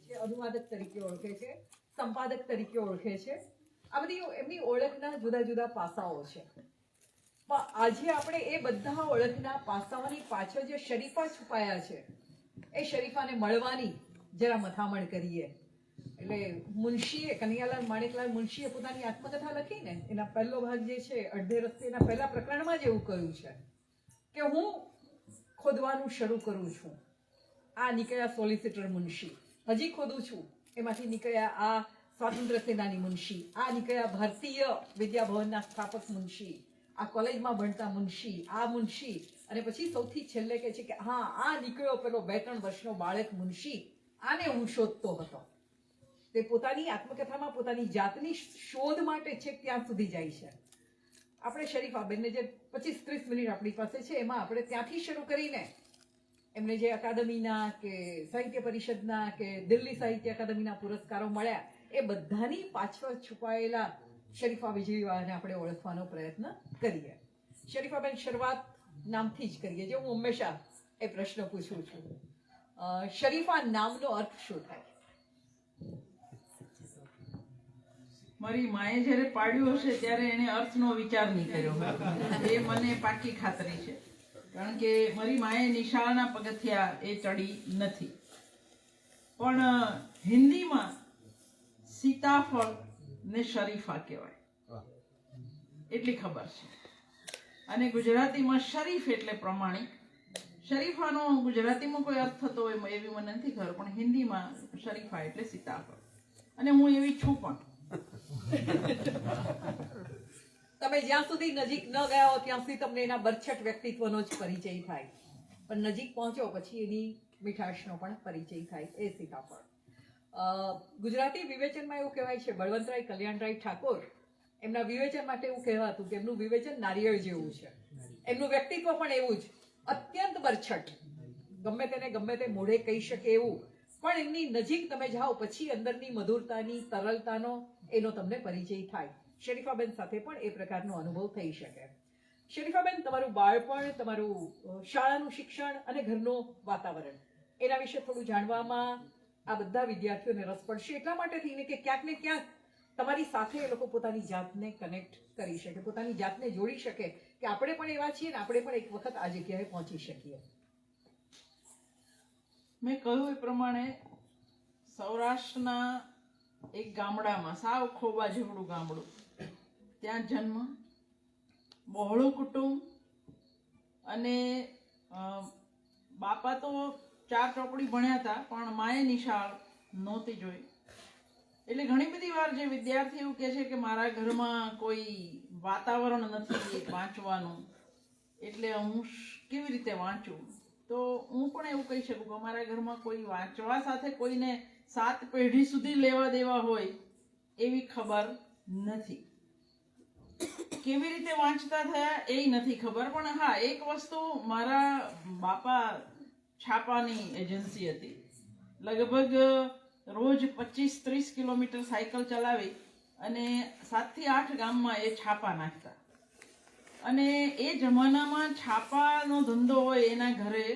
કે અનુવાદક તરીકે ઓળખે છે, સંપાદક તરીકે ઓળખે છે. આ બધી એમની ઓળખના જુદા જુદા પાસાઓ છે. પણ આજે આપણે એ બધા ઓળખના પાસાઓની પાછળ જે શરીફા છુપાયા છે એ શરીફાને મળવાની જરા મથામણ કરીએ. એટલે મુનશીએ, કનૈયાલાલ માણેકલાલ મુનશીએ પોતાની આત્મકથા લખી ને એના પહેલો ભાગ જે છે અડધે રસ્તે, એના પહેલા પ્રકરણમાં જ એવું કહ્યું છે કે હું ખોદવાનું શરૂ કરું છું. આ નીકળ્યા સોલિસિટર મુનશી, હજી ખોદું છું. એમાંથી નીકળ્યા આ સ્વાતંત્ર્ય સેનાની મુનશી, આ નીકળ્યા ભારતીય વિદ્યાભવનના સ્થાપક મુનશી, આ કોલેજમાં ભણતા મુનશી, આ મુનશી, અને પછી સૌથી છેલ્લે કહે છે કે હા, આ નીકળ્યો પેલો 2-3 વર્ષનો બાળક મુનશી, આને હું શોધતો હતો. તે પોતાની આત્મકથામાં પોતાની જાતની શોધ માટે છેક ત્યાં સુધી જાય છે. આપણે શરીફાબેનને જે 25-30 મિનિટ આપણી પાસે છે એમાં આપણે ત્યાંથી શરૂ કરીને એમને જે અકાદમીના કે સાહિત્ય પરિષદના કે દિલ્હી સાહિત્ય અકાદમીના પુરસ્કારો મળ્યા એ બધાની પાછળ છુપાયેલા શરીફા વીજળીવાળાને આપણે ઓળખવાનો પ્રયત્ન કરીએ. શરીફાબેન, શરૂઆત નામથી જ કરીએ. જે હું હંમેશા એ પ્રશ્ન પૂછું છું, શરીફા નામનો અર્થ શું થાય? મારી માએ જ્યારે પાડ્યું હશે ત્યારે એને અર્થનો વિચાર નહીં કર્યો, એ મને પાકી ખાતરી છે. કારણ કે મારી માએ નિશાળના પગથિયા એ ચડી નથી. પણ હિન્દીમાં સીતાફળ ને શરીફા કહેવાય એટલી ખબર છે, અને ગુજરાતીમાં શરીફ એટલે પ્રમાણિક. શરીફાનો ગુજરાતીમાં કોઈ અર્થ થતો હોય એવી મને નથી ખબર, પણ હિન્દીમાં શરીફા એટલે સીતાફળ, અને હું એવી છું પણ. તમે જ્યાં સુધી નજીક ન ગયા હો ત્યાં સુધી તમને એના બરછટ વ્યક્તિત્વનો જ પરિચય થાય, પણ નજીક પહોંચો પછી એની મીઠાશનો પણ પરિચય થાય. એ સીતાફળ. ગુજરાતી વિવેચનમાં એવું કહેવાય છે, બળવંતરાય કલ્યાણરાય ઠાકોર એમના વિવેચન માટે એવું કહેવાતું કે એમનું વિવેચન નારિયેળ જેવું છે, એમનું વ્યક્તિત્વ પણ એવું જ અત્યંત બરછટ, ગમે તેને ગમે તે મોઢે કહી શકે એવું, પણ એમની નજીક તમે જાઓ પછી અંદરની મધુરતાની, તરલતાનો એનો તમને પરિચય થાય. શરીફાબેન સાથે પણ એ પ્રકારનો અનુભવ થઈ શકે. શરીફાબેન, તમારું બાળપણ, તમારું શાળાનું શિક્ષણ અને ઘરનું વાતાવરણ, એના વિશે થોડું જાણવામાં આ બધા વિદ્યાર્થીઓને રસ પડશે. એટલા માટે થઈને કે ક્યાંક ને ક્યાંક તમારી સાથે એ લોકો પોતાની જાતને કનેક્ટ કરી શકે, પોતાની જાતને જોડી શકે કે આપણે પણ એવા છીએ ને આપણે પણ એક વખત આ જગ્યાએ પહોંચી શકીએ. મેં કહ્યું એ પ્રમાણે સૌરાષ્ટ્રના એક ગામડામાં, સાવ ખોબા જેવડું ગામડું, ત્યાં જન્મ, બહોળું કુટુંબ, અને બાપા તો 4 ચોપડી ભણ્યા હતા પણ માએ નિશાળ નહોતી જોઈ. એટલે ઘણી બધી વાર જે વિદ્યાર્થી એવું કહે છે કે મારા ઘરમાં કોઈ વાતાવરણ નથી વાંચવાનું, એટલે હું કેવી રીતે વાંચું, તો હું પણ એવું કહી શકું કે અમારા ઘરમાં કોઈ વાંચવા સાથે કોઈને 7 પેઢી સુધી લેવા દેવા હોય એવી ખબર નથી. કેવી રીતે વાંચતા થયા એ નથી ખબર, પણ હા, એક વસ્તુ, મારા બાપા છાપાની એજન્સી હતી. લગભગ રોજ 25-30 કિલોમીટર સાયકલ ચલાવી અને 7 થી 8 ગામમાં એ છાપા નાખતા. અને એ જમાનામાં છાપાનો ધંધો હોય એના ઘરે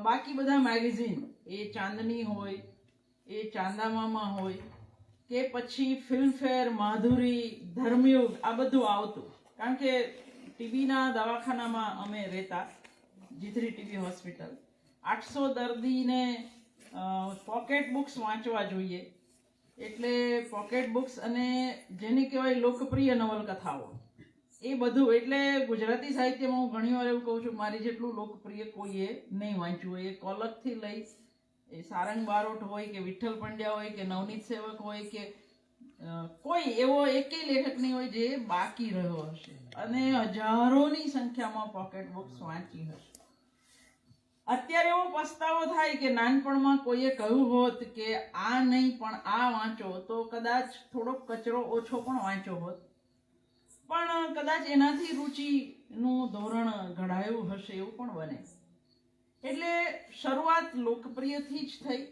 બાકી બધા મેગેઝિન, એ ચાંદની હોય, એ ચાંદામામા હોય, કે પછી ફિલ્મફેર, માધુરી, ધર્મયુગ, આ બધું આવતું. કારણ કે ટીબીના દવાખાનામાં અમે રહેતા, જીથરી ટીબી હોસ્પિટલ. 800 દર્દીને પોકેટ બુક્સ વાંચવા જોઈએ, એટલે પોકેટ બુક્સ અને જેને કહેવાય લોકપ્રિય નવલકથાઓ, એ બધું. એટલે ગુજરાતી સાહિત્યમાં હું ઘણી વાર એવું કહું છું, મારી જેટલું લોકપ્રિય કોઈએ નહીં વાંચ્યું હોય. એ કોલકથી લઈ એ સારંગ બારોટ હોય કે વિઠ્ઠલ પંડ્યા હોય કે નવનીત સેવક હોય કે કોઈ એવો એકેય લેખક નહીં હોય જે બાકી રહ્યો હશે, અને હજારોની સંખ્યામાં પોકેટ બુક્સ વાંચી હશે. અત્યારે એવો પસ્તાવો થાય કે નાનપણમાં કોઈએ કહ્યું હોત કે આ નહીં પણ આ વાંચો, તો કદાચ થોડોક કચરો ઓછો પણ વાંચ્યો હોત, પણ કદાચ એનાથી રુચિનું ધોરણ ઘડાયું હશે એવું પણ બને. એટલે શરૂઆત લોકપ્રિયથી જ થઈ.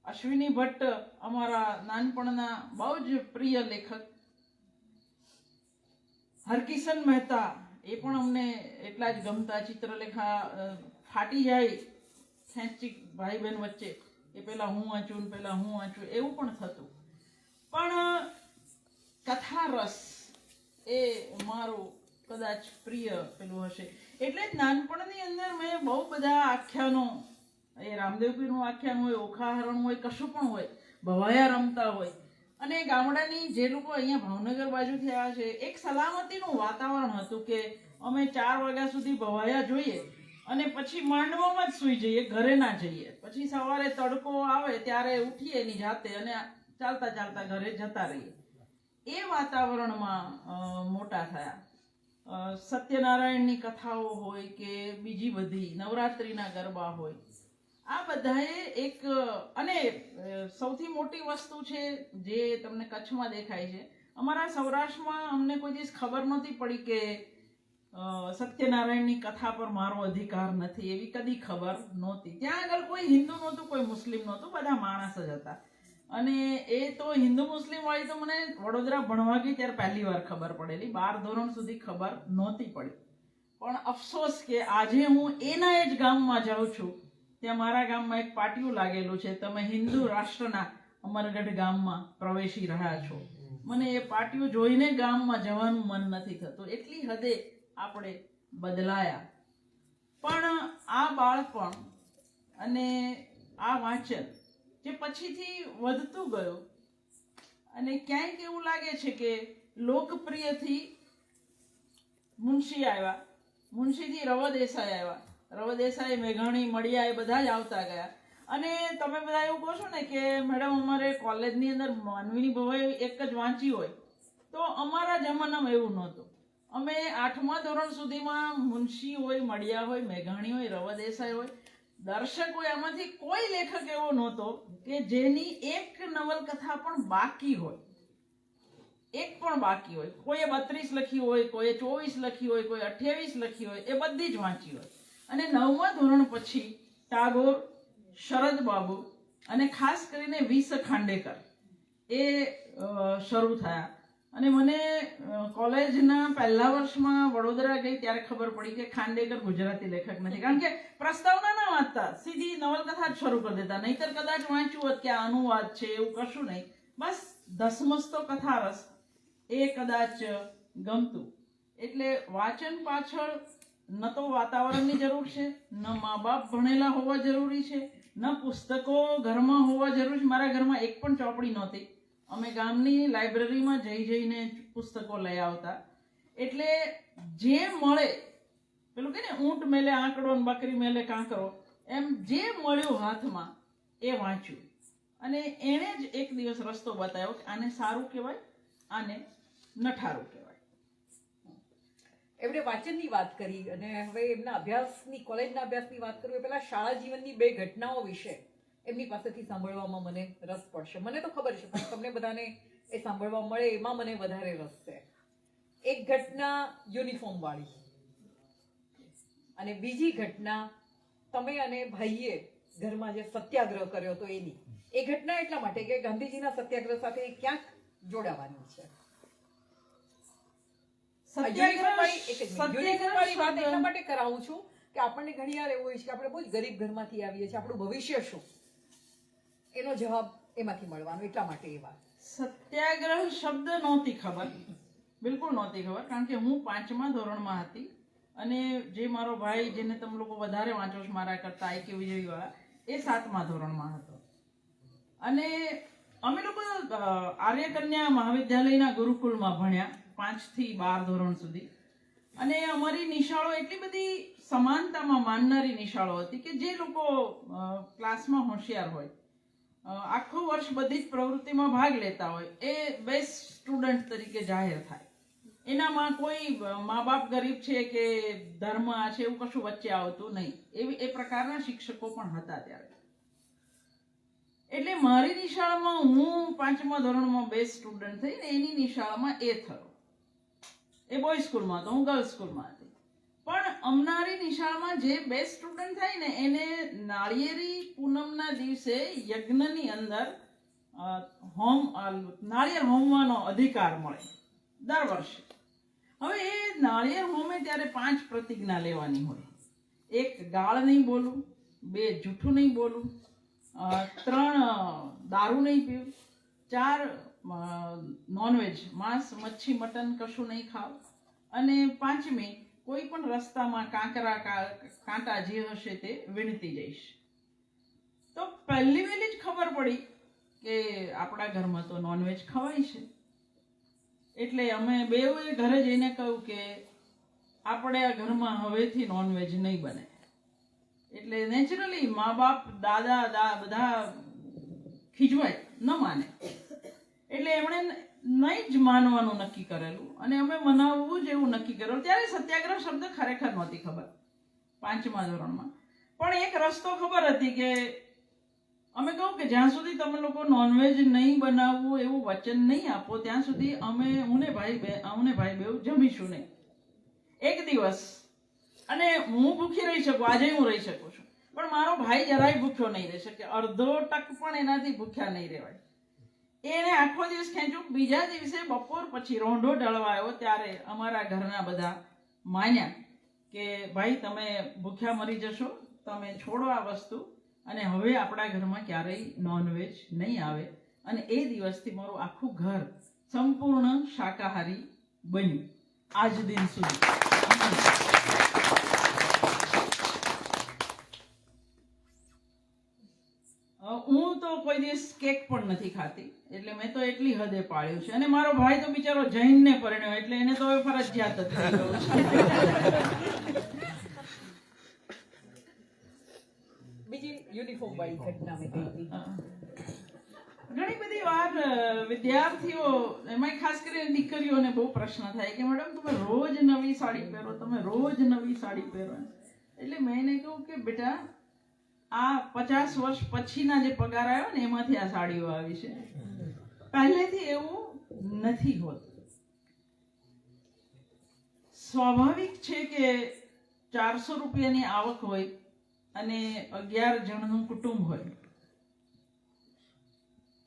અશ્વિની ભટ્ટ અમારા નાનપણના બહુ જ પ્રિય લેખક. હરકિશન મહેતા, એ પણ અમને એટલા જ ગમતા. ચિત્રલેખા ફાટી જાય ખેંચી ભાઈ બહેન વચ્ચે એ પેલા હું વાંચું ને પેલા હું વાંચું એવું પણ થતું. પણ કથા રસ એ મારું કદાચ પ્રિય પેલું હશે. એટલે જ નાનપણની અંદર મેં બહુ બધા આખ્યાનો, એ રામદેવપીરનું આખ્યાન હોય, ઓખાહરણ હોય, કશું પણ હોય, ભવાયા રમતા હોય. અને ગામડાની જે લોકો અહીંયા ભાવનગર બાજુથી આવ્યા છે, એક સલામતીનું વાતાવરણ હતું કે અમે 4 વાગ્યા સુધી ભવાયા જોઈએ અને પછી માંડવામાં જ સૂઈ જઈએ, ઘરે ના જઈએ. પછી સવારે તડકો આવે ત્યારે ઉઠીએ એની જાતે અને ચાલતા ચાલતા ઘરે જતા રહીએ. એ વાતાવરણમાં મોટા થયા. સત્યનારાયણની કથાઓ હોય કે બીજી બધી નવરાત્રિના ગરબા હોય, આ બધાએ એક, અને સૌથી મોટી વસ્તુ છે જે તમને કચ્છમાં દેખાય છે, અમારા સૌરાષ્ટ્રમાં અમને કોઈ દિવસ ખબર નહોતી પડી કે સત્યનારાયણની કથા પર મારો અધિકાર નથી, એવી કદી ખબર નહોતી. ત્યાં આગળ કોઈ હિન્દુ નહોતું, કોઈ મુસ્લિમ નહોતું, બધા માણસ જ હતા. અને એ તો હિન્દુ મુસ્લિમ વાળી તો મને વડોદરા ભણવા ગઈ ત્યારે પહેલી વાર ખબર પડેલી. 12 ધોરણ સુધી ખબર નહોતી પડી. પણ અફસોસ કે આજે હું એના જ ગામમાં જાઉં છું, ત્યાં મારા ગામમાં એક પાટિયું લાગેલું છે, તમે હિન્દુ રાષ્ટ્રના અમરગઢ ગામમાં પ્રવેશી રહ્યા છો. મને એ પાટિયું જોઈને ગામમાં જવાનું મન નથી થતું. એટલી હદે આપણે બદલાયા. પણ આ બાળપણ અને આ વાંચન જે પછીથી વધતું ગયું, અને ક્યાંક એવું લાગે છે કે લોકપ્રિયથી મુનશી આવ્યા, મુનશીથી રવ દેસાઈ આવ્યા, રવ દેસાઈ, મેઘાણી, મળિયા, એ બધા જ આવતા ગયા. અને તમે બધા એવું કહો છો ને કે મેડમ અમારે કોલેજની અંદર માનવીની ભવાઈ એક જ વાંચી હોય, તો અમારા જમાનામાં એવું નહોતું. અમે 8મા ધોરણ સુધીમાં મુનશી હોય, મળિયા હોય, મેઘાણી હોય, રવ દેસાઈ હોય, દર્શક હોય, આમાંથી કોઈ લેખક એવો નહોતો કે જેની એક નવલકથા પણ બાકી હોય, એક પણ બાકી હોય. કોઈએ 32 લખી હોય, કોઈએ 24 લખી હોય, કોઈ 28 લખી હોય, એ બધી જ વાંચી હોય. અને 9મા ધોરણ પછી ટાગોર, શરદ બાબુ અને ખાસ કરીને વીસ ખાંડેકર એ શરૂ થયા. અને મને કોલેજના પહેલા વર્ષમાં વડોદરા ગઈ ત્યારે ખબર પડી કે ખાંડેકર ગુજરાતી લેખક નથી. કારણ કે પ્રસ્તાવના ના વાંચતા, સીધી નવલકથા જ શરૂ કરી દેતા. નહીતર કદાચ વાંચ્યું હોત કે આ અનુવાદ છે, એવું કશું નહીં. બસ ધસમસતો કથારસ એ કદાચ ગમતું. એટલે વાંચન પાછળ ન તો વાતાવરણની જરૂર છે, ન મા બાપ ભણેલા હોવા જરૂરી છે, ન પુસ્તકો ઘરમાં હોવા જરૂરી છે. મારા ઘરમાં એક પણ ચોપડી નહોતી. અમે ગામની લાઇબ્રેરીમાં જઈને પુસ્તકો લઈ આવતા. એટલે જે મળે, પેલું કે ને ઊંટ મેલે આંકડો ને બકરી મેલે કાંકરો, એમ જે મળ્યું હાથમાં એ વાંચ્યું. અને એણે જ એક દિવસ રસ્તો બતાવ્યો કે આને સારું કહેવાય, આને નઠારું કહેવાય. એમણે વાંચનની વાત કરી અને હવે એમના અભ્યાસની, કોલેજના અભ્યાસની વાત કરું, પેલા શાળા જીવનની 2 ઘટનાઓ વિશે એમની પાસેથી સાંભળવામાં મને રસ પડશે. મને તો ખબર છે, પણ તમને બધાને એ સાંભળવા મળે એમાં મને વધારે રસ છે. એક ઘટના યુનિફોર્મ વાળી, અને બીજી ઘટના તમે અને ભાઈએ ઘરમાં જે સત્યાગ્રહ કર્યો હતો એની. એ ઘટના એટલા માટે કે ગાંધીજીના સત્યાગ્રહ સાથે ક્યાંક જોડાવાની છે. યુનિફોર્મ વાળી વાત એટલા માટે કરાવું છું કે આપણને ઘણી વાર એવું હોય છે કે આપણે બહુ જ ગરીબ ઘરમાંથી આવીએ છીએ, આપણું ભવિષ્ય શું, એનો જવાબ એમાંથી મળવાનો, એટલા માટે એ વાત. સત્યાગ્રહ શબ્દ નહોતી ખબર, બિલકુલ નહોતી ખબર. કારણ કે હું 5મા ધોરણમાં હતી અને જે મારો ભાઈ, જેને તમે લોકો વધારે વાંચો છો મારા કરતા, IQ વિજય વાળા, એ 7મા ધોરણમાં હતો. અને અમે લોકો આર્યકન્યા મહાવિદ્યાલયના ગુરુકુલમાં ભણ્યા 5 થી 12 ધોરણ સુધી. અને અમારી નિશાળો એટલી બધી સમાનતામાં માનનારી નિશાળો હતી કે જે લોકો ક્લાસમાં હોશિયાર હોય, આખું વર્ષ બધી જ પ્રવૃત્તિમાં ભાગ લેતા હોય, એ બેસ્ટ સ્ટુડન્ટ તરીકે જાહેર થાય. એનામાં કોઈ મા બાપ ગરીબ છે કે ધર્મ આ છે એવું કશું વચ્ચે આવતું નહીં. એ પ્રકારના શિક્ષકો પણ હતા ત્યારે. એટલે મારી નિશાળમાં હું 5મા ધોરણમાં બેસ્ટ સ્ટુડન્ટ થઈ ને એની નિશાળમાં એ થયો. એ બોય સ્કૂલમાં હતો, હું ગર્લ્સ સ્કૂલમાં હતી. પણ અમનારી નિશાળમાં જે બેસ્ટ સ્ટુડન્ટ થાય ને એને નાળિયેરી પૂનમના દિવસે યજ્ઞની અંદર નાળિયેર હોમવાનો અધિકાર મળે દર વર્ષે. હવે એ નાળિયેર હોમે ત્યારે 5 પ્રતિજ્ઞા લેવાની હોય. 1 ગાળ નહીં બોલું, 2 જૂઠું નહીં બોલું, 3 દારૂ નહીં પીવું, 4 નોનવેજ માંસ મચ્છી મટન કશું નહીં ખાવું, અને 5મી કોઈ પણ રસ્તામાં કાંટા જે હશે તે વીણતી જઈશ. તો પહેલી વહેલી જ ખબર પડી કે આપણા ઘરમાં તો નોનવેજ ખવાય છે. એટલે અમે બેઉએ ઘરે જઈને કહ્યું કે આપણે આ ઘરમાં હવેથી નોનવેજ નહીં બને. એટલે નેચરલી મા બાપ દાદા બધા ખીજવાય, ન માને. એટલે એમણે નહીં જ માનવાનું નક્કી કરેલું અને અમે મનાવવું જ એવું નક્કી કરેલું. ત્યારે સત્યાગ્રહ શબ્દ ખરેખર નહોતી ખબર 5મા ધોરણમાં, પણ એક રસ્તો ખબર હતી કે અમે કહું કે જ્યાં સુધી તમે લોકો નોનવેજ નહીં બનાવવું એવું વચન નહીં આપો ત્યાં સુધી હું ને ભાઈ બેઉ જમીશું નહીં એક દિવસ. અને હું ભૂખી રહી શકું, આજે હું રહી શકું છું, પણ મારો ભાઈ જરાય ભૂખ્યો નહીં રહી શકે, અડધો ટક પણ એનાથી ભૂખ્યા નહીં રહેવાય. એને આખો દિવસ ખેંચ્યું. બીજા દિવસે બપોર પછી રોંઢો ઢળવાયો ત્યારે અમારા ઘરના બધા માન્યા કે ભાઈ તમે ભૂખ્યા મરી જશો, તમે છોડો આ વસ્તુ, અને હવે આપણા ઘરમાં ક્યારેય નોનવેજ નહીં આવે. અને એ દિવસથી મારું આખું ઘર સંપૂર્ણ શાકાહારી બન્યું આજ દિન સુધી. હું તો કોઈ દિવસ કેક પણ નથી ખાતી, એટલે મેં તો એટલી હદે પાળ્યું છે. અને મારો ભાઈ તો બિચારો જૈનને પરણ્યો, એટલે એને તો હવે ફરજિયાત જ થઈ ગયું છે. બીજી યુનિફોર્મ વાળી ઘટના મેં કહી હતી. ઘણી બધી વાર વિદ્યાર્થીઓ, એમાં ખાસ કરીને દીકરીઓને બહુ પ્રશ્ન થાય કે મેડમ તમે રોજ નવી સાડી પહેરો, તમે રોજ નવી સાડી પહેરો. એટલે મેં એને કહું કે બેટા આ 50 વર્ષ પછીના જે પગાર આવ્યો ને એમાંથી આ સાડીઓ આવી છે, પહેલેથી એવું નથી હોતું. સ્વાભાવિક છે કે 400 રૂપિયાની આવક હોય અને 11 જણનું કુટુંબ હોય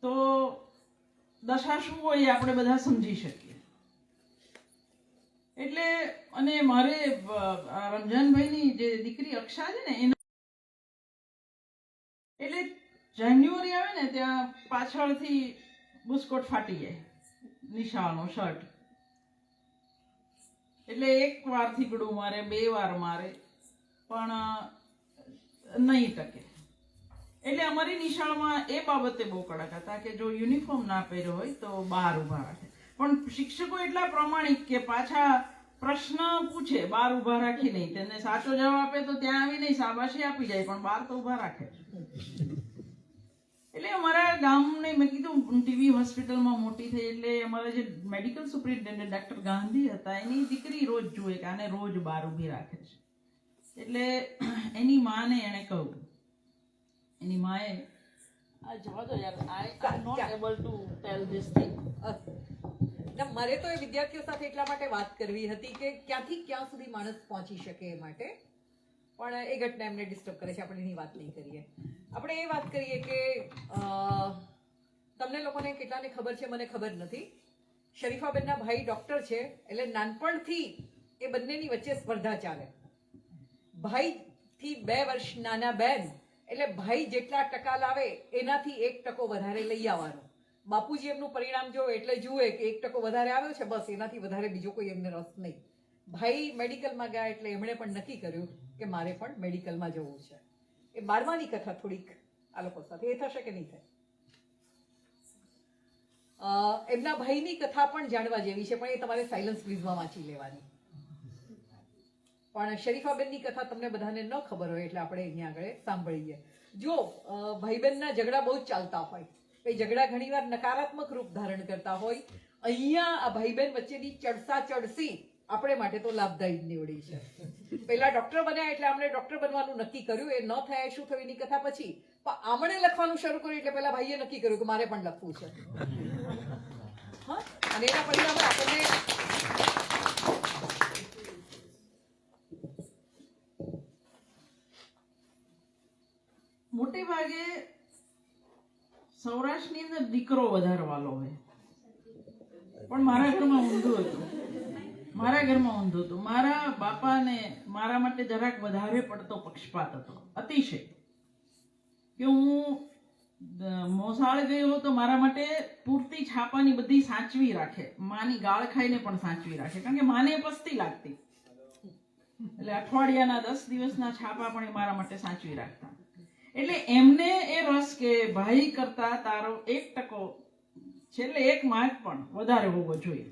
તો દશા શું હોય એ આપણે બધા સમજી શકીએ. એટલે અને મારે રમજાનભાઈની જે દીકરી અક્ષા છે ને એને એટલે જાન્યુઆરી આવે ને ત્યાં પાછળથી બુસ્કોટ ફાટી જાય, નિશાળનો શર્ટ. એટલે 1 વાર થીગડું મારે, 2 વાર મારે, પણ નહીં ટકે. એટલે અમારી નિશાળમાં એ બાબતે બહુ કડક હતા કે જો યુનિફોર્મ ના પહેર્યો હોય તો બહાર ઊભા રાખે. પણ શિક્ષકો એટલા પ્રમાણિક કે પાછા પ્રશ્ન પૂછે, બહાર ઊભા રાખી નહીં. તેને સાચો જવાબ આપે તો ત્યાં આવી નહીં શાબાશી આપી જાય, પણ બહાર તો ઊભા રાખે. એટલે અમારા ગામને મેં કીધું ટીવી હોસ્પિટલમાં મોટી થઈ, એટલે અમારા જે મેડિકલ સુપ્રિન્ટેન્ડન્ટ ડૉક્ટર ગાંધી હતા એની દીકરી રોજ જુએ કે આને રોજ બહાર ઊભી રાખે છે. એટલે એની માને એણે કહ્યું, એની માએ જવા દો યાર, I am not able to tell this thing. મારે તો એ વિદ્યાર્થીઓ સાથે એટલા માટે વાત કરવી હતી કે ક્યાંથી ક્યાં સુધી માણસ પહોંચી શકે એ માટે. પણ એ ઘટના એમને ડિસ્ટર્બ કરે છે, આપણે એની વાત નહીં કરીએ. આપણે એ વાત કરીએ કે તમને લોકોને કેટલાને ખબર છે, મને ખબર નથી. શરીફાબેનના ભાઈ ડોક્ટર છે, એટલે નાનપણથી એ બંનેની વચ્ચે સ્પર્ધા ચાલે. ભાઈથી 2 વર્ષ નાના બેન, એટલે ભાઈ જેટલા ટકા લાવે એનાથી 1% વધારે લઈ આવવાનો. બાપુજી એમનું પરિણામ જોવે એટલે જુએ કે 1% વધારે આવ્યો છે, બસ એનાથી વધારે બીજો કોઈ એમને રસ નહીં. ભાઈ મેડિકલમાં ગયા એટલે એમણે પણ નક્કી કર્યું કે મારે પણ મેડિકલમાં જવું છે. એ 12માની કથા થોડીક આ લોકો સાથે એ થશે કે નહીં થાય. એમના ભાઈની કથા પણ જાણવા જેવી છે, પણ એ તમારે સાયલન્સ ક્વિઝમાં વાંચી લેવાની. પણ શરીફાબેનની કથા તમને બધાને ન ખબર હોય એટલે આપણે અહીંયા આગળ સાંભળીએ. જો ભાઈ બહેનના ઝઘડા બહુ જ ચાલતા હોય, એ ઝઘડા ઘણીવાર નકારાત્મક રૂપ ધારણ કરતા હોય. અહીંયા આ ભાઈ બહેન વચ્ચેની ચડસા ચડસી આપણે માટે તો લાભદાયી નીવડી છે. પહેલા ડોક્ટર બન્યા એટલે આપણે ડોક્ટર બનવાનું નક્કી કર્યું. એ ન થાય શું થયું એની કથા પછી. પણ આમણે લખવાનું શરૂ કર્યું એટલે પહેલા ભાઈએ નક્કી કર્યું કે મારે પણ લખવું છે. હા, અને એના પરિણામે આપણને મોટે ભાગે સૌરાષ્ટ્રની અંદર દીકરો વધારે વાલો હોય, પણ મારા ઘરમાં ઊંધું હતું. મારા બાપાને મારા માટે જરાક વધારે પડતો પક્ષપાત હતો, અતિશય. કે હું મોસાળ ગયો તો મારા માટે પૂરતી છાપાની બધી સાચવી રાખે, માની ગાળ ખાઈને પણ સાચવી રાખે, કારણ કે માને પસ્તી લાગતી, એટલે અઠવાડિયાના 10 દિવસના છાપા પણ એ મારા માટે સાચવી રાખતા. એટલે એમને એ રસ કે ભાઈ કરતા તારો 1% છેલ્લે 1 માર્ક પણ વધારે હોવો જોઈએ.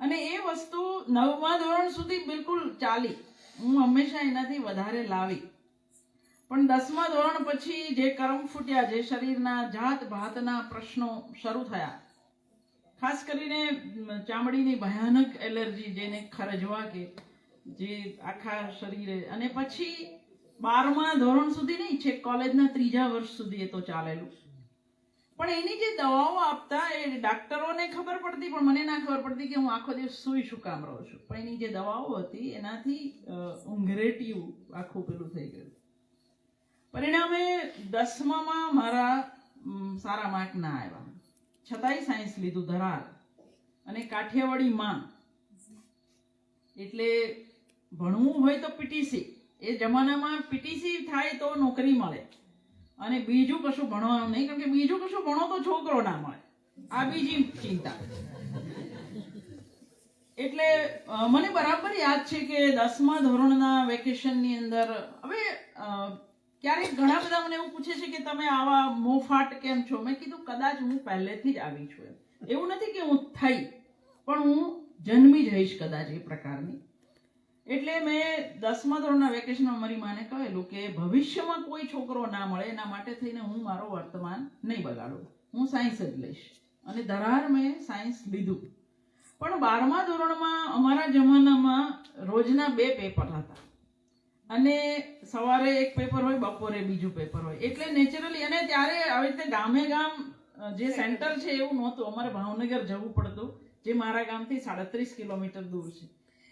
અને એ વસ્તુ 9મા ધોરણ સુધી બિલકુલ ચાલી, હું હંમેશા એનાથી વધારે લાવી. પણ 10મા ધોરણ પછી જે કરમ ફૂટ્યા, જે શરીરના જાત ભાતના પ્રશ્નો શરૂ થયા, ખાસ કરીને ચામડીની ભયાનક એલર્જી, જેને ખરજવા કે, જે આખા શરીરે, અને પછી 12મા ધોરણ સુધી નહીં, છે કોલેજના 3જા વર્ષ સુધી એ તો ચાલેલું. પણ એની જે દવાઓ આપતા એ ડાક્ટરોને ખબર પડતી, પણ મને ના ખબર પડતી કે હું આખો દિવસ સૂઈ શું કામ રહું છું. પણ એની જે દવાઓ હતી એનાથી ઊંઘરેટિયું આખું પેલું થઈ ગયું. પરિણામે 10મામાં મારા સારા માર્ક ના આવ્યા, છતાંય સાયન્સ લીધું ધરાર. અને કાઠિયાવાડી માં એટલે ભણવું હોય તો પીટીસી, એ જમાનામાં પીટીસી થાય તો નોકરી મળે, અને બીજું કશું ભણવાનું નહીં, કારણ કે બીજું કશું ભણો તો છોકરો ના મળે, આ બીજી ચિંતા. એટલે મને બરાબર યાદ છે કે 10મા ધોરણના વેકેશનની અંદર, હવે ક્યારેક ઘણા બધા મને એવું પૂછે છે કે તમે આવા મોફાટ કેમ છો? મેં કીધું કદાચ હું પહેલેથી જ આવી છું. એવું નથી કે હું થઈ, પણ હું જન્મી જઈશ કદાચ એ પ્રકારની. એટલે મેં 10મા ધોરણના વેકેશનમાં મારી માને કહેલું કે ભવિષ્યમાં કોઈ છોકરો ના મળે એના માટે થઈને હું મારો વર્તમાન નહીં બગાડું, હું સાયન્સ જ લઈશ. અને ધરાર મેં સાયન્સ લીધું. પણ 12મા ધોરણમાં અમારા જમાનામાં રોજના 2 પેપર હતા, અને સવારે 1 પેપર હોય, બપોરે બીજું પેપર હોય. એટલે નેચરલી, અને ત્યારે આવી રીતે ગામે ગામ જે સેન્ટર છે એવું નહોતું, અમારે ભાવનગર જવું પડતું, જે મારા ગામથી 37 કિલોમીટર દૂર છે.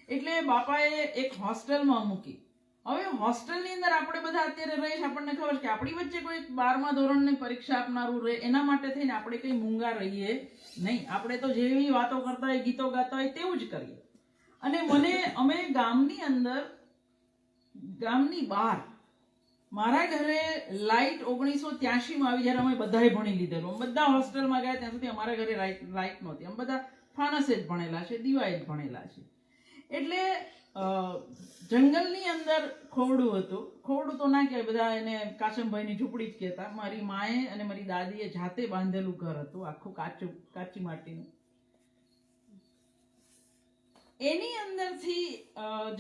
એટલે બાપાએ એક હોસ્ટેલમાં મૂકી. હવે હોસ્ટેલની અંદર આપણે બધા અત્યારે રહીશ, આપણને ખબર છે કે આપણી વચ્ચે કોઈ 12મા ધોરણની પરીક્ષા આપનારું રહે, એના માટે થઈને આપણે કંઈ મૂંગા રહીએ નહીં. આપણે તો જેવી વાતો કરતા હોય, ગીતો ગાતા હોય તેવું જ કરીએ. અને અમે ગામની અંદર, ગામની બહાર, મારા ઘરે લાઇટ 1983માં આવી, જ્યારે અમે બધાએ ભણી લીધેલું. બધા હોસ્ટેલમાં ગયા ત્યાં સુધી અમારા ઘરે લાઇટ નહોતી. અમે બધા ફાનસે જ ભણેલા છે, દીવાએ જ ભણેલા છે. એટલે જંગલની અંદર ખોવડું હતું. ખોવડું તો ના કહેવાય, બધા એને કાશમભાઈની ઝૂંપડી જ કહેતા. મારી માએ અને મારી દાદીએ જાતે બાંધેલું ઘર હતું, આખું કાચી માટીનું. એની અંદરથી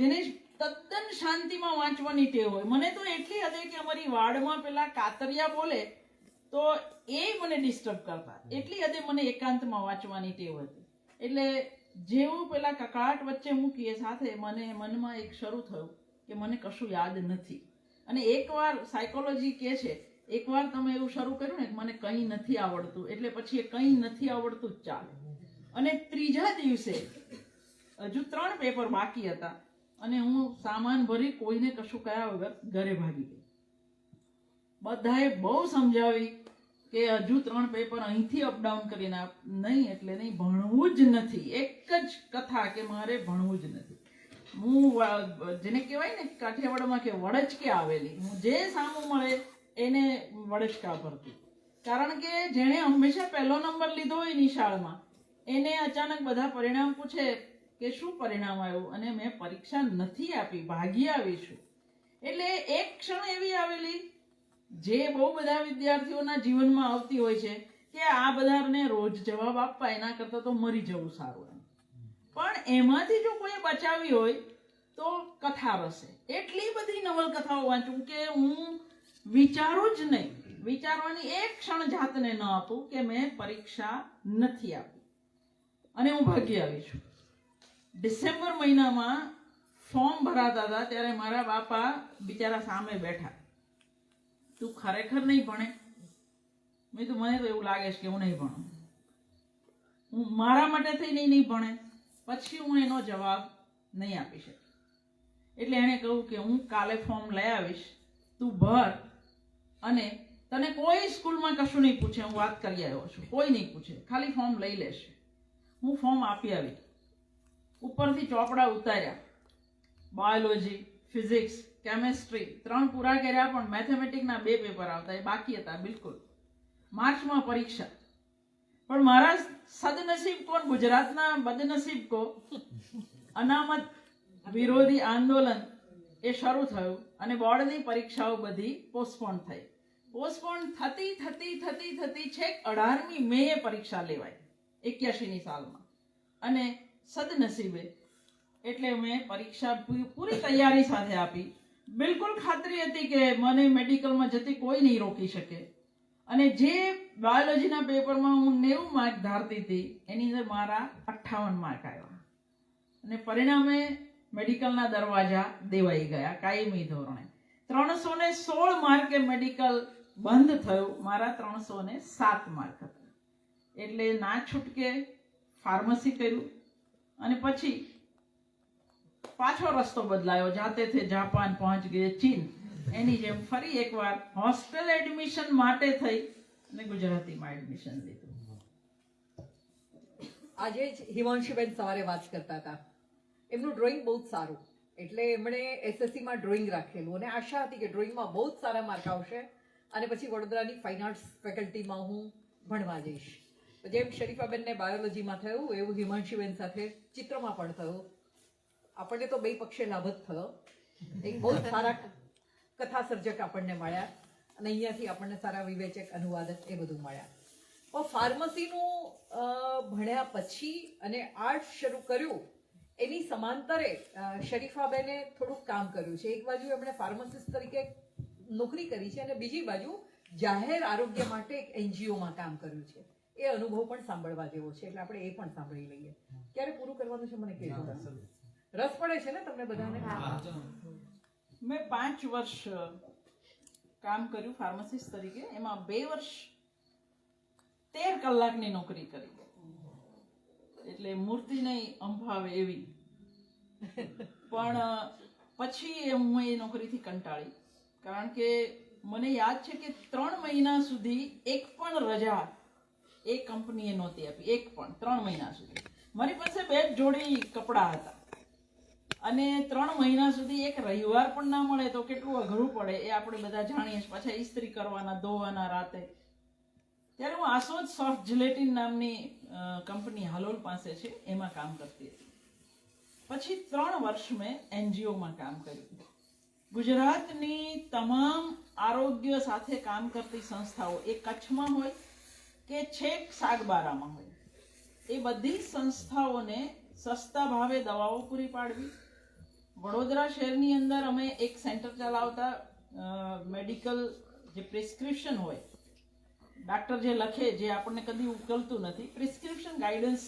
જેને તદ્દન શાંતિમાં વાંચવાની ટેવ હોય, મને તો એટલી હતી કે અમારી વાડમાં પેલા કાતરિયા બોલે તો એ મને ડિસ્ટર્બ કરતા, એટલી હદે મને એકાંતમાં વાંચવાની ટેવ હતી. એટલે જેવું પેલા કકળાટ વચ્ચે મૂકીએ સાથે મને મનમાં એક શરૂ થયું કે મને કશું યાદ નથી. અને એકવાર સાયકોલોજી કહે છે, એકવાર તમે એવું શરૂ કર્યું ને કે મને કંઈ નથી આવડતું, એટલે પછી એ કંઈ નથી આવડતું જ ચાલે. અને 3જા દિવસે હજુ 3 પેપર બાકી હતા, અને હું સામાન ભરી કોઈને કશું કયા વગર ઘરે ભાગી ગઈ. બધાએ બહુ સમજાવી કે હજુ 3 પેપર અહીંથી અપડાઉન કરીને નહીં, એટલે નહીં, ભણવું જ નથી. એક જ કથા કે મારે ભણવું જ નથી. હું જેને કહેવાય ને કાઠિયાવાડમાં કે વડચકે આવેલી, હું જે સામું મળે એને વડચકા ભરતી. કારણ કે જેણે હંમેશા પહેલો નંબર લીધો હોય નિશાળમાં, એને અચાનક બધા પરિણામ પૂછે કે શું પરિણામ આવ્યું, અને મેં પરીક્ષા નથી આપી, ભાગી આવી છું. એટલે એક ક્ષણ એવી આવેલી જે બહુ બધા વિદ્યાર્થીઓના જીવનમાં આવતી હોય છે કે આ બધાને રોજ જવાબ આપવા એના કરતાં તો મરી જવું સારું. પણ એમાંથી જો કોઈ બચાવી હોય તો કથા રસે. એટલી બધી નવલકથાઓ વાંચું કે હું વિચારું જ નહીં, વિચારવાની એક ક્ષણ જાતને ન આપું કે મેં પરીક્ષા નથી આપી, અને હું ભાગી આવી છું. ડિસેમ્બર મહિનામાં ફોર્મ ભરાતા હતા ત્યારે મારા બાપા બિચારા સામે બેઠા, તું ખરેખર નહીં ભણે? મેં તો મને તો એવું લાગે છે કે હું નહીં ભણું, હું મારા માટે થઈ નહીં ભણે. પછી હું એનો જવાબ નહીં આપી શકી. એટલે એણે કહ્યું કે હું કાલે ફોર્મ લઈ આવીશ, તું ભર, અને તને કોઈ સ્કૂલમાં કશું નહીં પૂછે, હું વાત કરી આવ્યો છું, કોઈ નહીં પૂછે, ખાલી ફોર્મ લઈ લેશે. હું ફોર્મ આપી આવી, ઉપરથી ચોપડા ઉતાર્યા, બાયોલોજી, ફિઝિક્સ, કેમેસ્ટ્રી 3 પૂરા કર્યા, પણ મેથેમેટિકના 2 પેપર આવતા, એ બાકી હતા બિલકુલ. માર્ચમાં પરીક્ષા. પણ મારા સદનસીબ કો ગુજરાતના બદનસીબ કો અનામત વિરોધી આંદોલન એ શરૂ થયું અને બોર્ડની પરીક્ષાઓ બધી પોસ્ટપોન થઈ. પોસ્ટપોન થતી છેક 18મી મેએ પરીક્ષા લેવાય 81ની સાલમાં. અને સદનસીબે એટલે મેં પરીક્ષા પૂરી તૈયારી સાથે આપી. બિલકુલ ખાતરી હતી કે મને મેડિકલમાં જતી કોઈ નહીં રોકી શકે. અને જે બાયોલોજીના પેપરમાં હું 90 માર્ક ધારતી હતી એની અંદર મારા 58 માર્ક આવ્યા અને પરિણામે મેડિકલના દરવાજા દેવાઈ ગયા કાયમી ધોરણે. 316 માર્કે મેડિકલ બંધ થયું. મારા 307 માર્ક હતા. એટલે ના છૂટકે ફાર્મસી કર્યું અને પછી પાછો રસ્તો બદલાયો. જાતે थे જાપાન પહોંચ ગયે ચીન. એની જેમ ફરી એકવાર હોસ્ટેલ એડમિશન માટે થઈ અને ગુજરાતીમાં એડમિશન લીધું. આજે જ હિમાંશુબેન સવારે વાત કરતા હતા. એમનું ડ્રોઈંગ બહુ જ સારું, એટલે એમણે એસએસસીમાં ડ્રોઈંગ રાખેલું અને આશા હતી કે ડ્રોઈંગમાં બહુ જ સારા માર્ક આવશે અને પછી વડોદરાની ફાઇન આર્ટ્સ ફેકલ્ટીમાં હું ભણવા જઈશ. જેમ શરીફાબેનને બાયોલોજીમાં થયું એવું હિમાંશુબેન સાથે ચિત્રમાં પણ થયું. આપણને તો બે પક્ષે લાભ જ થયો. એક બહુ જ સારા કથા સર્જક આપણને મળ્યા અને અહીંયાથી આપણને સારા વિવેચક, અનુવાદક એ બધું મળ્યા. પણ ફાર્મસીનું ભણ્યા પછી અને આર્ટ્સ શરૂ કર્યું એની સમાંતરે શરીફાબેને થોડુંક કામ કર્યું છે. એક બાજુ એમણે ફાર્માસિસ્ટ તરીકે નોકરી કરી છે અને બીજી બાજુ જાહેર આરોગ્ય માટે એક એનજીઓમાં કામ કર્યું છે. એ અનુભવ પણ સાંભળવા જેવો છે, એટલે આપણે એ પણ સાંભળી લઈએ. ક્યારે પૂરું કરવાનું છે મને કહેજો. રસ પડે છે ને તમને બધાને? મેં 5 વર્ષ કામ કર્યું ફાર્માસિસ્ટ તરીકે. એમાં 2 વર્ષ 13 કલાકની નોકરી કરી. એટલે મૂર્તિ નહીં અંભાવે એવી. પણ પછી હું એ નોકરીથી કંટાળી. કારણ કે મને યાદ છે કે 3 મહિના સુધી એક પણ રજા એ કંપનીએ નહોતી આપી. એક પણ 3 મહિના સુધી. મારી પાસે 2 જોડી કપડાં હતા અને 3 મહિના સુધી એક રવિવાર પણ ના મળે તો કેટલું અઘરું પડે એ આપણે બધા જાણીએ છીએ. પાછા ઇસ્ત્રી કરવાના, ધોવાના રાતે. ત્યારે હું આસોદ સોફ્ટ જિલેટિન નામની કંપની હાલોલ પાસે છે એમાં કામ કરતી હતી. પછી 3 વર્ષ મેં એનજીઓમાં કામ કર્યું. ગુજરાતની તમામ આરોગ્ય સાથે કામ કરતી સંસ્થાઓ, એ કચ્છમાં હોય કે છેક સાગબારામાં હોય, એ બધી સંસ્થાઓને સસ્તા ભાવે દવાઓ પૂરી પાડવી. વડોદરા શહેરની અંદર અમે એક સેન્ટર ચલાવતા. મેડિકલ જે પ્રિસ્ક્રિપ્શન હોય, ડાક્ટર જે લખે, જે આપણને કદી ઉકલતું નથી, પ્રિસ્ક્રિપ્શન ગાઈડન્સ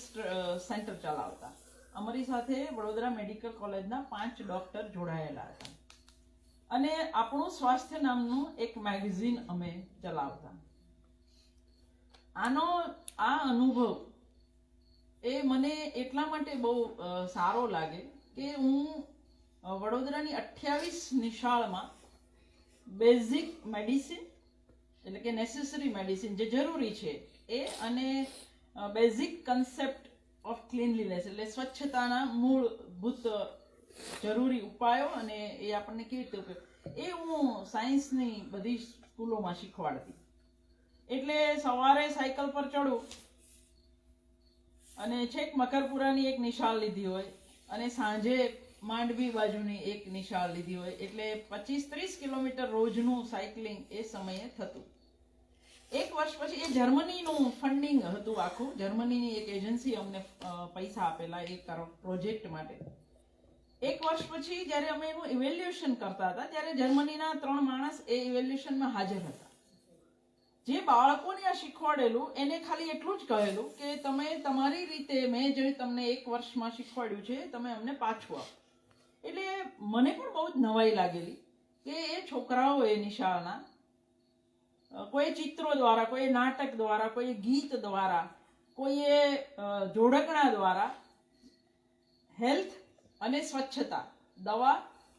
સેન્ટર ચલાવતા. અમારી સાથે વડોદરા મેડિકલ કોલેજના 5 ડોક્ટર જોડાયેલા હતા અને આપણું સ્વાસ્થ્ય નામનું એક મેગઝીન અમે ચલાવતા. આ અનુભવ એ મને એટલા માટે બહુ સારો લાગે કે હું વડોદરાની 28 નિશાળમાં બેઝિક મેડિસિન એટલે કે નેસેસરી મેડિસિન જે જરૂરી છે એ અને બેઝિક કન્સેપ્ટ ઓફ ક્લીનલીનેસ એટલે સ્વચ્છતાના મૂળભૂત જરૂરી ઉપાયો અને એ આપણને કેવી રીતે ઉપયોગ એ હું સાયન્સની બધી સ્કૂલોમાં શીખવાડતી. એટલે સવારે સાયકલ પર ચડું અને છેક મકરપુરાની એક નિશાળ લીધી હોય અને સાંજે માંડવી બાજુની એક નિશાળ લીધી હોય. એટલે 25-30 કિલોમીટર રોજનું સાયકલિંગ એ સમયે થતું. 1 વર્ષ પછી એ જર્મનીનું ફંડિંગ હતું આખું. જર્મનીની એક એજન્સી અમને પૈસા આપેલા એક પ્રોજેક્ટ માટે. 1 વર્ષ પછી જ્યારે અમે એનું ઇવેલ્યુએશન કરતા હતા ત્યારે જર્મનીના 3 માણસ એ ઇવેલ્યુએશનમાં હાજર હતા. જે બાળકોને આ શીખવાડેલું એને ખાલી એટલું જ કહેલું કે તમે તમારી રીતે, મેં જે તમને 1 વર્ષમાં શીખવાડ્યું છે તમે અમને પાછું આપો. એટલે મને પણ બહુ જ નવાઈ લાગેલી કે એ છોકરાઓ એ નિશાળના કોઈ ચિત્રો દ્વારા, કોઈ નાટક દ્વારા, કોઈ ગીત દ્વારા, કોઈએ જોડકણા દ્વારા હેલ્થ અને સ્વચ્છતા, દવા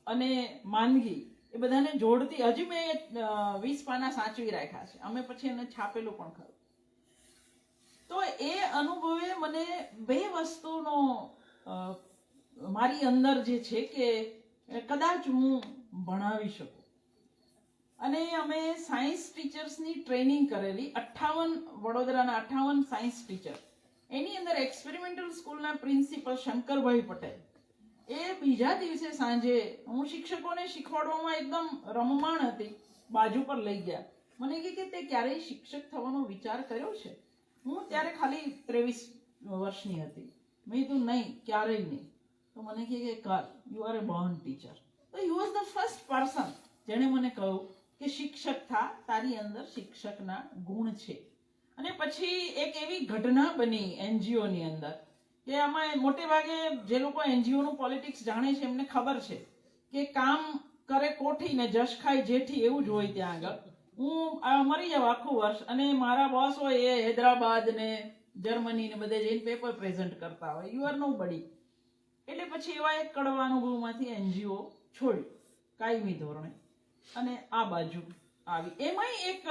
અને માંદગી એ બધાને જોડતી. હજી મેં 20 પાના સાચવી રાખ્યા છે. અમે પછી એને છાપેલું પણ ખરું. તો એ અનુભવે મને 2 વસ્તુનો મારી અંદર જે છે કે કદાચ હું ભણાવી શકું. અને અમે સાયન્સ ટીચર્સની ટ્રેનિંગ કરેલી 58 વડોદરાના 58 સાયન્સ ટીચર. એની અંદર એક્સપેરિમેન્ટલ સ્કૂલના પ્રિન્સિપલ શંકરભાઈ પટેલ એ બીજા દિવસે સાંજે હું શિક્ષકોને શીખવાડવામાં એકદમ રમમાણ હતી, બાજુ પર લઈ ગયા. મને કહે કે તે ક્યારેય શિક્ષક થવાનો વિચાર કર્યો છે? હું ત્યારે ખાલી 23 વર્ષની હતી. મેં કીધું નહીં, ક્યારેય નહીં. તો મને કહે કે કર, you are a born teacher. તો he was the first person જેણે મને કહ્યું કે શિક્ષક થા, તારી અંદર શિક્ષકના ગુણ છે. અને પછી એક એવી ઘટના બની એનજીઓની અંદર કે આમાં મોટે ભાગે જે લોકો એનજીઓનું પોલિટિક્સ જાણે છે એમને ખબર છે કે કામ કરે કોઠી ને જશ ખાય જેઠી, એવું જ હોય ત્યાં આગળ. હું મરી જાઉં આખું વર્ષ અને મારા બોસ હોય એ હૈદરાબાદ ને જર્મની ને બધે જઈને પેપર પ્રેઝન્ટ કરતા હોય, યુ આર નો બડી. એટલે પછી એવા એક કડવા અનુભવમાંથી એનજીઓ છોડ્યું કાયમી ધોરણે અને આ બાજુ આવી. એમાંય એક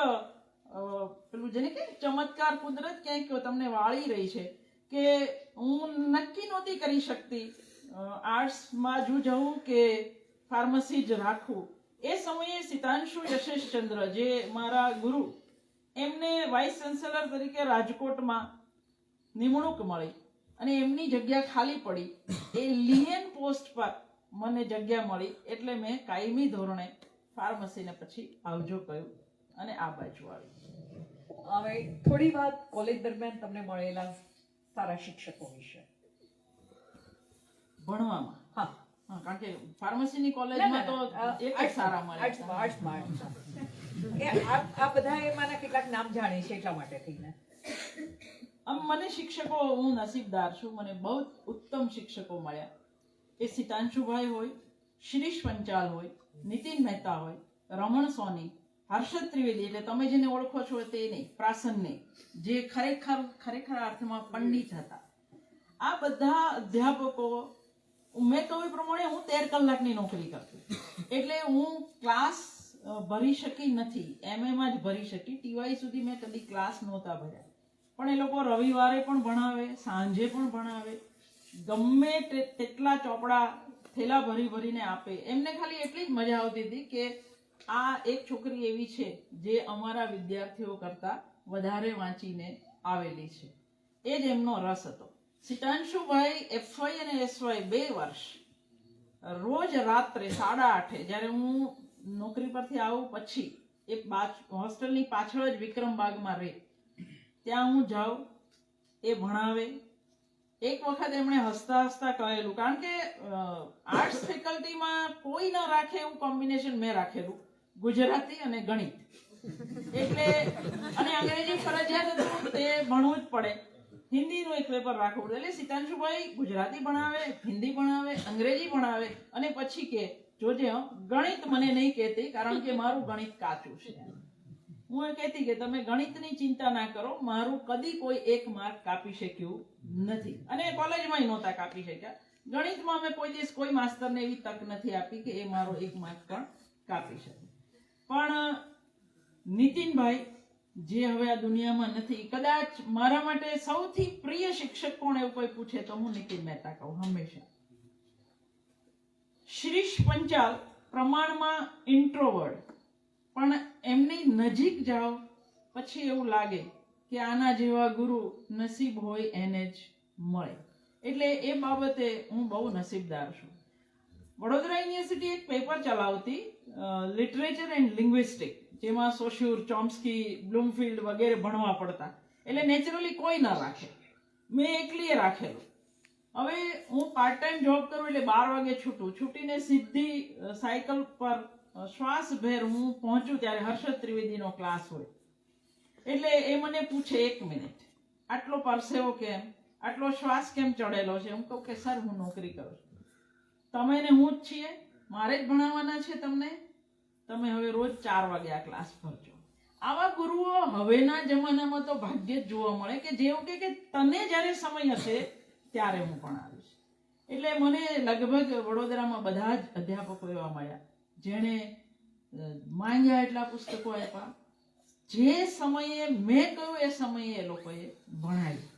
પેલું જેને કે ચમત્કાર, કુદરત ક્યાંક તમને વાળી રહી છે કે હું નક્કી નહોતી કરી શકતી આર્ટ્સમાં જ જવું કે ફાર્મસી જ રાખવું. એ સમયે સિતાંશુ યશેશચંદ્ર જે મારા ગુરુ, એમને વાઇસ ચાન્સેલર તરીકે રાજકોટમાં નિમણૂક મળી અને એમની જગ્યા ખાલી પડી. એ લિયન પોસ્ટ પર મને જગ્યા મળી એટલે મેં કાયમી ધોરણે ફાર્મસીને પછી આવજો કહ્યું અને આ બાજુ આવી. હવે થોડી વાત કોલેજ દરમિયાન તમને મળેલા સારા શિક્ષકો વિશે. ભણવામાં હા, કારણ કે ફાર્મસીની કોલેજમાં તો એક જ સારા મળે. આ બધા એમાંના કેટલાક નામ જાણે છે એટલા માટે થઈને. આમ મને શિક્ષકો, હું નસીબદાર છું, મને બહુ ઉત્તમ શિક્ષકો મળ્યા. એ સિતાંશુભાઈ હોય, શિરીષ પંચાલ હોય, નીતિન મહેતા હોય, રમણ સોની, હર્ષદ ત્રિવેદી, એટલે તમે જેને ઓળખો છો તે નહીં, પ્રાસન નહીં, જે ખરેખર અર્થમાં પંડિત હતા. આ બધા અધ્યાપકો, મેં કહ્યું એ પ્રમાણે હું 13 કલાકની નોકરી કરતી, એટલે હું ક્લાસ ભરી શકી નથી. એમએમાં જ ભરી શકી. ટીવાય સુધી મેં કદી ક્લાસ નહોતા ભર્યા. પણ એ લોકો રવિવારે પણ ભણાવે, સાંજે પણ ભણાવે, ગમે તેટલા ચોપડા થેલા ભરીને આપે. એમને ખાલી એટલી જ મજા આવતી હતી કે આ એક છોકરી એવી છે જે અમારા વિદ્યાર્થીઓ કરતા વધારે વાંચીને આવેલી છે. એ જ એમનો રસ હતો. સિતાંશુભાઈ એફવાય અને એસવાય 2 વર્ષ રોજ રાત્રે 8:30 જ્યારે હું નોકરી પરથી આવું પછી એ હોસ્ટેલની પાછળ જ વિક્રમબાગમાં રહે, ત્યાં હું જાઉં, એ ભણાવે. એક વખત એમણે હસતા હસતા કહેલું, કારણ કે આર્ટ્સ ફેકલ્ટીમાં કોઈ ન રાખે એવું કોમ્બિનેશન મેં રાખેલું, ગુજરાતી અને ગણિત. એટલે અને અંગ્રેજી ફરજિયાત હતું, તે ભણવું જ પડે. હિન્દીનું એક પેપર રાખવું પડે. એટલે સિતાંશુભાઈ ગુજરાતી ભણાવે, હિન્દી ભણાવે, અંગ્રેજી ભણાવે અને પછી કે જોજે ગણિત મને નહીં કહેતી, કારણ કે મારું ગણિત કાચું છે. હું એ કહેતી કે તમે ગણિતની ચિંતા ના કરો, મારું કદી કોઈ 1 માર્ક કાપી શક્યું નથી અને કોલેજમાં નહોતા કાપી શક્યા. ગણિતમાં અમે કોઈ દિવસ કોઈ માસ્તરને એવી તક નથી આપી કે એ મારો 1 માર્ક પણ કાપી શકે. પણ નીતિનભાઈ જે હવે આ દુનિયામાં નથી, કદાચ મારા માટે સૌથી પ્રિય શિક્ષક કોણ એવું કોઈ પૂછે તો હું નીતિન મહેતા કહું હંમેશા. શિરીષ પંચાલ પ્રમાણમાં ઇન્ટ્રોવર્ટ, પણ એમની નજીક જાઓ પછી એવું લાગે કે આના જેવા ગુરુ નસીબ હોય એને જ મળે. એટલે એ બાબતે હું બહુ નસીબદાર છું. વડોદરા યુનિવર્સિટી એક પેપર ચલાવતી, લિટરેચર એન્ડ લિંગ્વિસ્ટિક, જેમાં સોશ્યુર, ચોમ્સ્કી, બ્લૂમફિલ્ડ વગેરે ભણવા પડતા. એટલે નેચરલી કોઈ ન રાખે, મેં એકલીએ રાખેલું. હવે હું પાર્ટ ટાઈમ જોબ કરું એટલે 12 વાગે છૂટીને સીધી સાયકલ પર શ્વાસભેર હું પહોંચું ત્યારે હર્ષદ ત્રિવેદીનો ક્લાસ હોય. એટલે એ મને પૂછે, 1 મિનિટ, આટલો પરસેવો કેમ, આટલો શ્વાસ કેમ ચડેલો છે? હું કહું કે સર હું નોકરી કરું છું, તમે ને હું જ છીએ, મારે જ ભણાવવાના છે તમને, તમે હવે રોજ 4 વાગે આ ક્લાસ ભરજો. આવા ગુરુઓ હવેના જમાનામાં તો ભાગ્યે જ જોવા મળે કે જેવું કે તને જ્યારે સમય હશે ત્યારે હું ભણાવીશ. એટલે મને લગભગ વડોદરામાં બધા જ અધ્યાપકો એવા મળ્યા જેણે માંગ્યા એટલા પુસ્તકો આપ્યા. જે સમયે મેં કહ્યું એ સમયે એ લોકોએ ભણાવ્યું.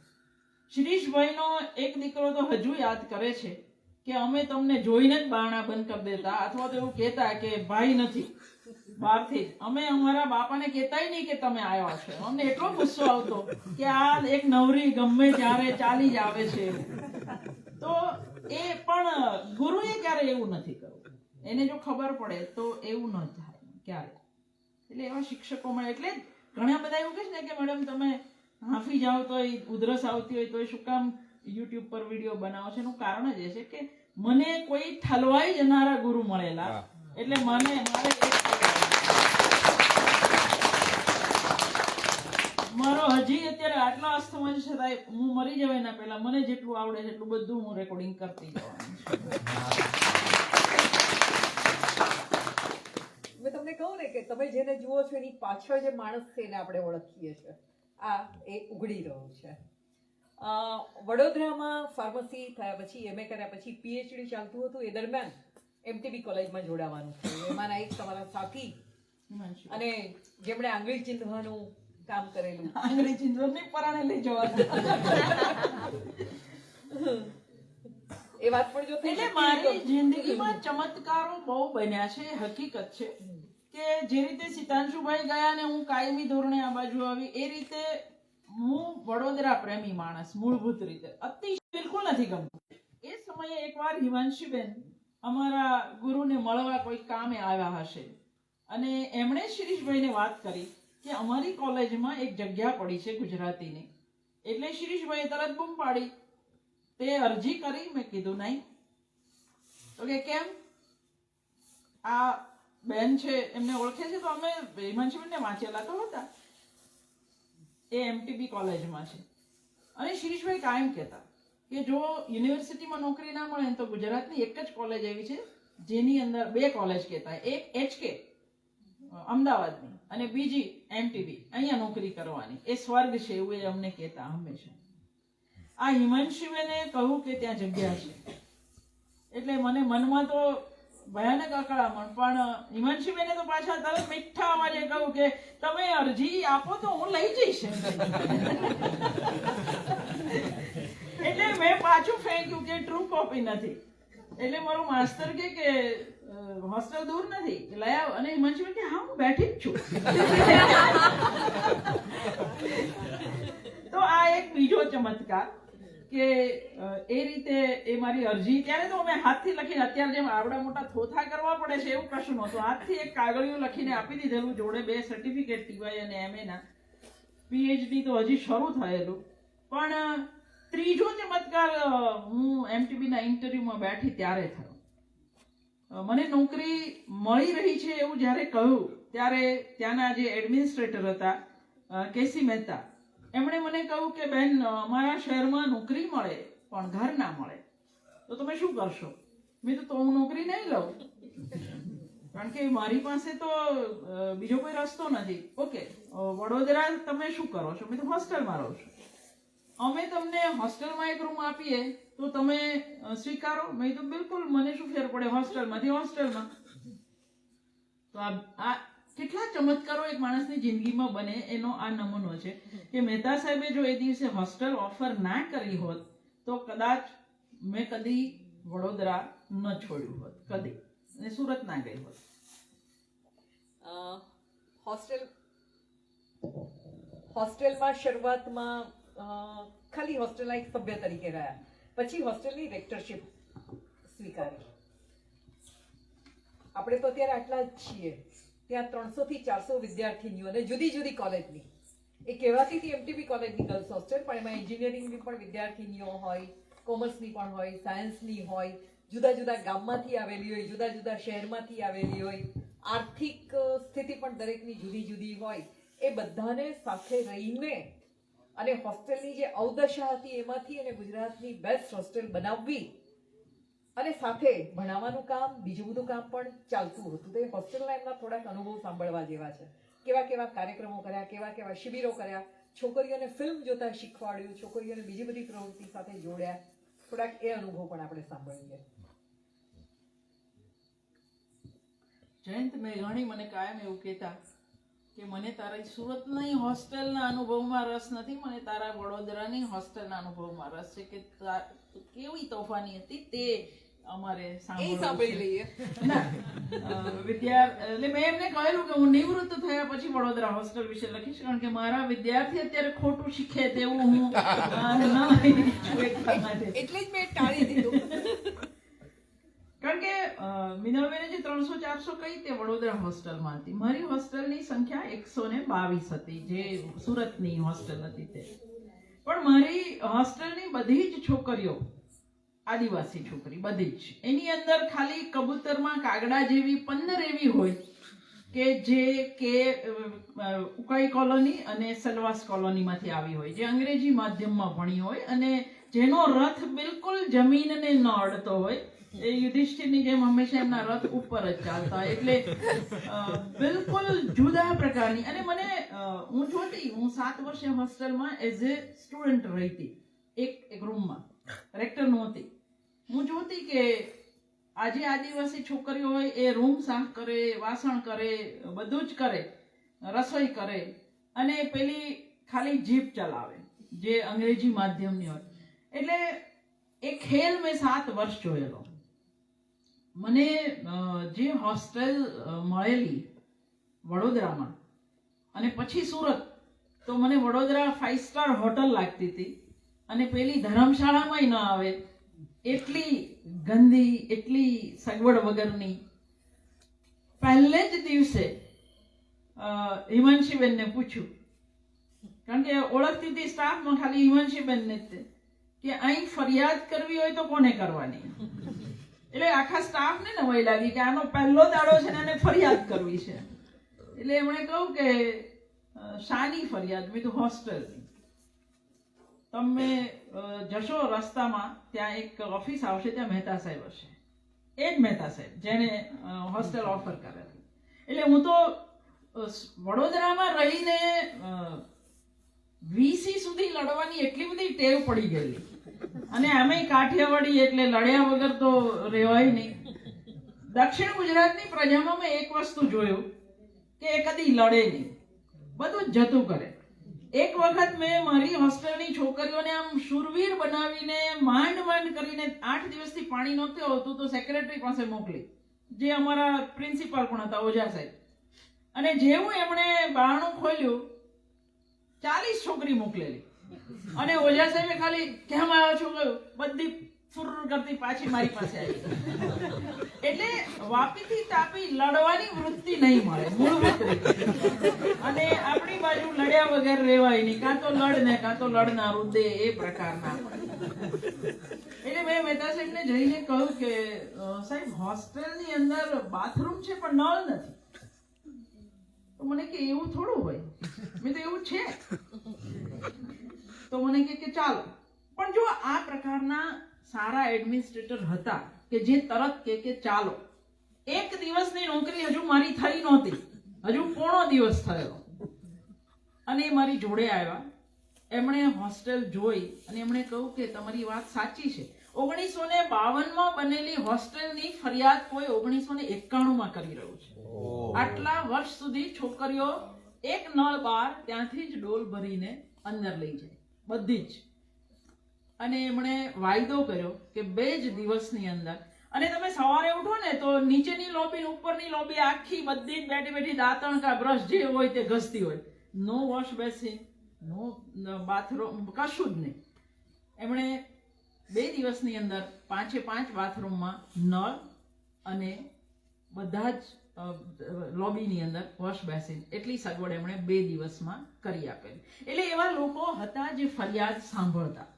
શિરીષભાઈનો એક દીકરો તો હજુ યાદ કરે છે કે અમે તમને જોઈને જ બારણા બંધ કરી દેતા, અથવા તો એવું કહેતા કે ભાઈ નથી, બહારથી જ. અમે અમારા બાપાને કહેતાય નહીં કે તમે આવ્યા છો. અમને એટલો ગુસ્સો આવતો કે આ એક નવરી ગમે ત્યારે ચાલી જ આવે છે. તો એ પણ ગુરુએ ક્યારે એવું નથી કરવું. એને જો ખબર પડે તો એવું ન થાય ક્યારે. એટલે એવા શિક્ષકો મળે. એટલે જ ઘણા બધા એવું કહે છે ને કે મેડમ તમે હાંફી જાઓ તો ઉધરસ આવતી હોય તો શું કામ યુટ્યુબ પર વિડીયો બનાવો છો? એનું કારણ જ એ છે કે મને કોઈ ઠલવાઈ જનારા ગુરુ મળેલા, એટલે મારે મારો હજી અત્યારે આટલા અસ્થમા છે છતાંય હું મરી જવાય એના પહેલા મને જેટલું આવડે છે એટલું બધું હું રેકોર્ડિંગ કરતી જવાનું છું. મેં તમને કહું ને કે તમે જેને જુઓ છો એની પાછળ જે માણસ છે એને આપણે ઓળખીએ છીએ. આ એ ઉઘડી રહ્યું છે. વડોદરામાં ફાર્મસી થયા પછી MA કર્યા પછી PhD ચાલતું હતું. એ દરમિયાન MTB કોલેજમાં જોડાવાનું થયું. એમાંના એક તમારા સાથી અને જેમણે આંગળી ચીંધવાનું કામ કરેલું. આંગળી ચીંધવાની પરાણે લઈ જવાનું. એ વાત પણ જો એટલે મારી જિંદગીમાં ચમત્કારો બહુ બન્યા છે. હકીકત છે કે જે રીતે સિતાંશુભાઈ ગયા ને હું કાયમી ધોરણે આ બાજુ આવી, એ રીતે હું વડોદરા પ્રેમી માણસ મૂળભૂત રીતે અતિશય બિલકુલ નથી ગમતું. એ સમયે એકવાર હિમાંશીબેન અમારા ગુરુને મળવા કોઈ કામે આવ્યા હશે અને એમણે શિરીષભાઈને વાત કરી કે અમારી કોલેજમાં એક જગ્યા પડી છે ગુજરાતીની. એટલે શિરીષભાઈએ તરત બૂમ પાડી, તે અરજી કરી? મેં કીધું નહીં. તો કે કેમ? આ બેન છે એમને ઓળખે છે? તો અમે હિમાંશુબેનને વાંચેલા તો હતા. એ MTB કોલેજમાં છે. અને શિરીષભાઈ કાયમ કહેતા કે જો યુનિવર્સિટીમાં નોકરી ના મળે તો ગુજરાતની એક જ કોલેજ એવી છે જેની અંદર 2 કોલેજ કહેતા, એક HK અમદાવાદની અને બીજી MTB, અહીંયા નોકરી કરવાની. એ સ્વર્ગ છે એવું એ અમને કહેતા હંમેશા. આ હિમાંશુબેને કહ્યું કે ત્યાં જગ્યા છે. એટલે મને મનમાં તો ભયાનક અકળામણ, પણ હિમાંશુબેને તો પાછા તરત મીઠા અવાજે કહ્યું કે તમે અરજી આપો તો હું લઈ જઈશ. એટલે મેં પાછું ફેંક્યું કે ટ્રુ કોપી નથી. એટલે મારો માસ્ટર કે હોસ્ટેલ દૂર નથી, લઈ આવ. અને હિમાંશુબેન કે હા હું બેઠી જ છું. તો આ એક બીજો ચમત્કાર કે એ રીતે એ મારી અરજી, ત્યારે તો અમે હાથથી લખીને, અત્યારે જેમ આવડા મોટા થોથા કરવા પડે છે એવું કશું નહોતું. હાથથી એક કાગળિયું લખીને આપી દીધેલું, જોડે 2 સર્ટિફિકેટ TY અને MA ના. PhD તો હજી શરૂ થયેલું. પણ ત્રીજો ચમત્કાર હું MTB ના ઇન્ટરવ્યુમાં બેઠી ત્યારે થયો. મને નોકરી મળી રહી છે એવું જ્યારે કહ્યું ત્યારે ત્યાંના જે એડમિનિસ્ટ્રેટર હતા કેસી મહેતા, એમણે મને કહ્યું કે બેન અમારા શહેરમાં નોકરી મળે પણ ઘર ના મળે, તો તમે શું કરશો? મેં તો હું નોકરી નહીં લઉં, કારણ કે મારી પાસે તો બીજો કોઈ રસ્તો નથી. ઓકે, વડોદરા તમે શું કરો છો? મેં તો હોસ્ટેલમાં રહું છું. અમે તમને હોસ્ટેલમાં એક રૂમ આપીએ તો તમે સ્વીકારો? મેં તો બિલકુલ, મને શું ફેર પડે હોસ્ટેલમાંથી હોસ્ટેલમાં. તો આ કેટલા ચમત્કારો એક માણસની જિંદગીમાં બને એનો આ નમૂનો છે કે મહેતા સાહેબે જો એ દિવસે હોસ્ટેલ ઓફર ના કરી હોત તો કદાચ મેં કદી વડોદરા ન છોડ્યું હોત, કદી, અને સુરત ના ગઈ હોત. હોસ્ટેલમાં શરૂઆતમાં ખાલી હોસ્ટેલના એક સભ્ય તરીકે રહ્યા, પછી હોસ્ટેલની રેક્ટરશિપ સ્વીકારી. આપણે તો અત્યારે આટલા જ છીએ. ત્યાં 300 થી 400 વિદ્યાર્થીનીઓ અને જુદી જુદી કોલેજની, એ કહેવાતી હતી MTB કોલેજની ગર્લ્સ હોસ્ટેલ, પણ એમાં એન્જિનિયરિંગની પણ વિદ્યાર્થીનીઓ હોય, કોમર્સની પણ હોય, સાયન્સની હોય, જુદા જુદા ગામમાંથી આવેલી હોય, જુદા જુદા શહેરમાંથી આવેલી હોય, આર્થિક સ્થિતિ પણ દરેકની જુદી જુદી હોય. એ બધાને સાથે રહીને અને હોસ્ટેલની જે અવદશા હતી એમાંથી અને ગુજરાતની બેસ્ટ હોસ્ટેલ બનાવવી અને સાથે ભણાવવાનું કામ, બીજું બધું કામ પણ ચાલતું હતું. તો એ હોસ્ટેલના એમના થોડાક અનુભવ સાંભળવા જેવા છે. કેવા કેવા કાર્યક્રમો કર્યા, કેવા કેવા શિબિરો કર્યા, છોકરીઓને ફિલ્મ જોતા શીખવાડ્યું, છોકરીઓને બીજી બધી પ્રવૃત્તિ સાથે જોડ્યા. થોડાક એ અનુભવ પણ આપણે સાંભળીએ. જયંત મેઘાણી મને કાયમ એવું કહેતા કે મને તારા સુરતની હોસ્ટેલના અનુભવમાં રસ નથી, મને તારા વડોદરાની હોસ્ટેલના અનુભવમાં રસ છે કે કેવી તોફાની હતી તે અમારે એ સાંભળવું સાંભળી છે. લઈએ. એટલે મેં એમને કહેલું કે હું નિવૃત્ત થયા પછી વડોદરા હોસ્ટેલ વિશે લખીશ, કારણ કે મારા વિદ્યાર્થી અત્યારે ખોટું શીખે તેવું હું ન ઈચ્છું એટલા માટે. એટલે જ મેં ટાળી દીધું. કારણ કે મિનલબેને જે 300-400 કહી તે વડોદરા હોસ્ટેલમાં હતી. મારી હોસ્ટેલની સંખ્યા 122 હતી, જે સુરતની હોસ્ટેલ હતી તે. પણ મારી હોસ્ટેલની બધી જ છોકરીઓ આદિવાસી છોકરી, બધી જ. એની અંદર ખાલી કબૂતરમાં કાગડા જેવી 15 એવી હોય કે જે ઉકાઈ કોલોની અને સલવાસ કોલોનીમાંથી આવી હોય, જે અંગ્રેજી માધ્યમમાં ભણી હોય અને જેનો રથ બિલકુલ જમીનને ન અડતો હોય. એ યુધિષ્ઠિરની જેમ હંમેશા એમના રથ ઉપર જ ચાલતા હોય. એટલે બિલકુલ જુદા પ્રકારની. અને મને હું 7 વર્ષે હોસ્ટેલમાં એઝ એ સ્ટુડન્ટ રહી હતી, એક રૂમમાં, રેક્ટર નહોતી. હું જોતી કે આજે આદિવાસી છોકરીઓ હોય એ રૂમ સાફ કરે, વાસણ કરે, બધું જ કરે, રસોઈ કરે, અને પેલી ખાલી જીપ ચલાવે જે અંગ્રેજી માધ્યમની હોય. એટલે એ ખેલ મેં 7 વર્ષ જોયેલો. મને જે હોસ્ટેલ મળેલી વડોદરામાં અને પછી સુરત, તો મને વડોદરા 5 સ્ટાર હોટલ લાગતી હતી. અને પેલી ધર્મશાળામાં ન આવે એટલી ગંદી, એટલી સગવડ વગરની. પહેલે જ દિવસે હિમાંશીબેનને પૂછ્યું, કારણ કે ઓળખતી હતી સ્ટાફમાં ખાલી હિમાંશીબેનને જ, કે અહીં ફરિયાદ કરવી હોય તો કોને કરવાની. એટલે આખા સ્ટાફને નવાઈ લાગી કે આનો પહેલો દાડો છે ને આને ફરિયાદ કરવી છે. એટલે એમણે કહ્યું કે શાની ફરિયાદ? મેં કીધું હોસ્ટેલની. તમે જશો રસ્તામાં, ત્યાં એક ઓફિસ આવશે, ત્યાં મહેતા સાહેબ હશે. એ જ મહેતા સાહેબ જેને હોસ્ટેલ ઓફર કરેલી. એટલે હું તો વડોદરામાં રહીને વીસી સુધી લડવાની એટલી બધી ટેવ પડી ગયેલી. અને આમે કાઠિયાવાડી એટલે લડ્યા વગર તો રહેવાય નહીં. દક્ષિણ ગુજરાતની પ્રજામાં મેં એક વસ્તુ જોયું કે એ કદી લડે નહીં, બધું જ જતું કરે. એક વખત મેં મારી હોસ્ટેલની છોકરીઓને આમ શૂરવીર બનાવીને માંડ કરીને 8 દિવસથી પાણી નહોતું આવતું તો સેક્રેટરી પાસે મોકલી, જે અમારા પ્રિન્સિપાલ પણ હતા, ઓઝા સાહેબ. અને જેવું એમણે બારણું ખોલ્યું, 40 છોકરી મોકલેલી. અને ઓઝા સાહેબે ખાલી કેમ આવ્યો છો કહ્યું, બધી ફુર કરતી પાછી મારી પાસે આવી. એટલે વાપીથી તાપી લડવાની વૃત્તિ નહીં મળે મૂળભૂત રીતે. અને આપણી બાજુ લડ્યા વગર રહેવાય નહીં, કાં તો લડ ને કાં તો લડનારું દે, એ પ્રકારના. એટલે મેં મહેતા સાહેબને જઈને કહ્યું કે સાહેબ, હોસ્ટેલની અંદર બાથરૂમ છે પણ નળ નથી. તો મને કે એવું થોડું હોય. મેં તો એવું છે. તો મને કે ચાલો. પણ જો આ પ્રકારના સારા એડમિનિસ્ટ્રેટર હતા કે જે તરત કે ચાલો. એક દિવસની નોકરી હજુ મારી થઈ નહોતી, હજુ પોણો દિવસ થયો, અને એ મારી જોડે આવ્યા. એમણે હોસ્ટેલ જોઈ અને એમણે કહ્યું કે તમારી વાત સાચી છે. 1952માં બનેલી હોસ્ટેલની ફરિયાદ કોઈ 1991માં કરી રહ્યું છે. આટલા વર્ષ સુધી છોકરીઓ એક નળ બાર ત્યાંથી જ ડોલ ભરીને અંદર લઈ જાય, બધી જ. અને એમણે વાયદો કર્યો કે 2 જ દિવસની અંદર, અને તમે સવારે ઉઠો ને તો નીચેની લોબી ઉપરની લોબી આખી બધી જ બેઠી બેઠી દાંતણ કા બ્રશ જે હોય તે ઘસતી હોય. નો વોશ બેસિન, નો બાથરૂમ, કશું જ નહીં. એમણે 2 દિવસની અંદર 5 બાથરૂમમાં નળ અને બધા જ લોબીની અંદર વોશ બેસિન, એટલી સગવડ એમણે 2 દિવસમાં કરી આપેલી. એટલે એવા લોકો હતા જે ફરિયાદ સાંભળતા.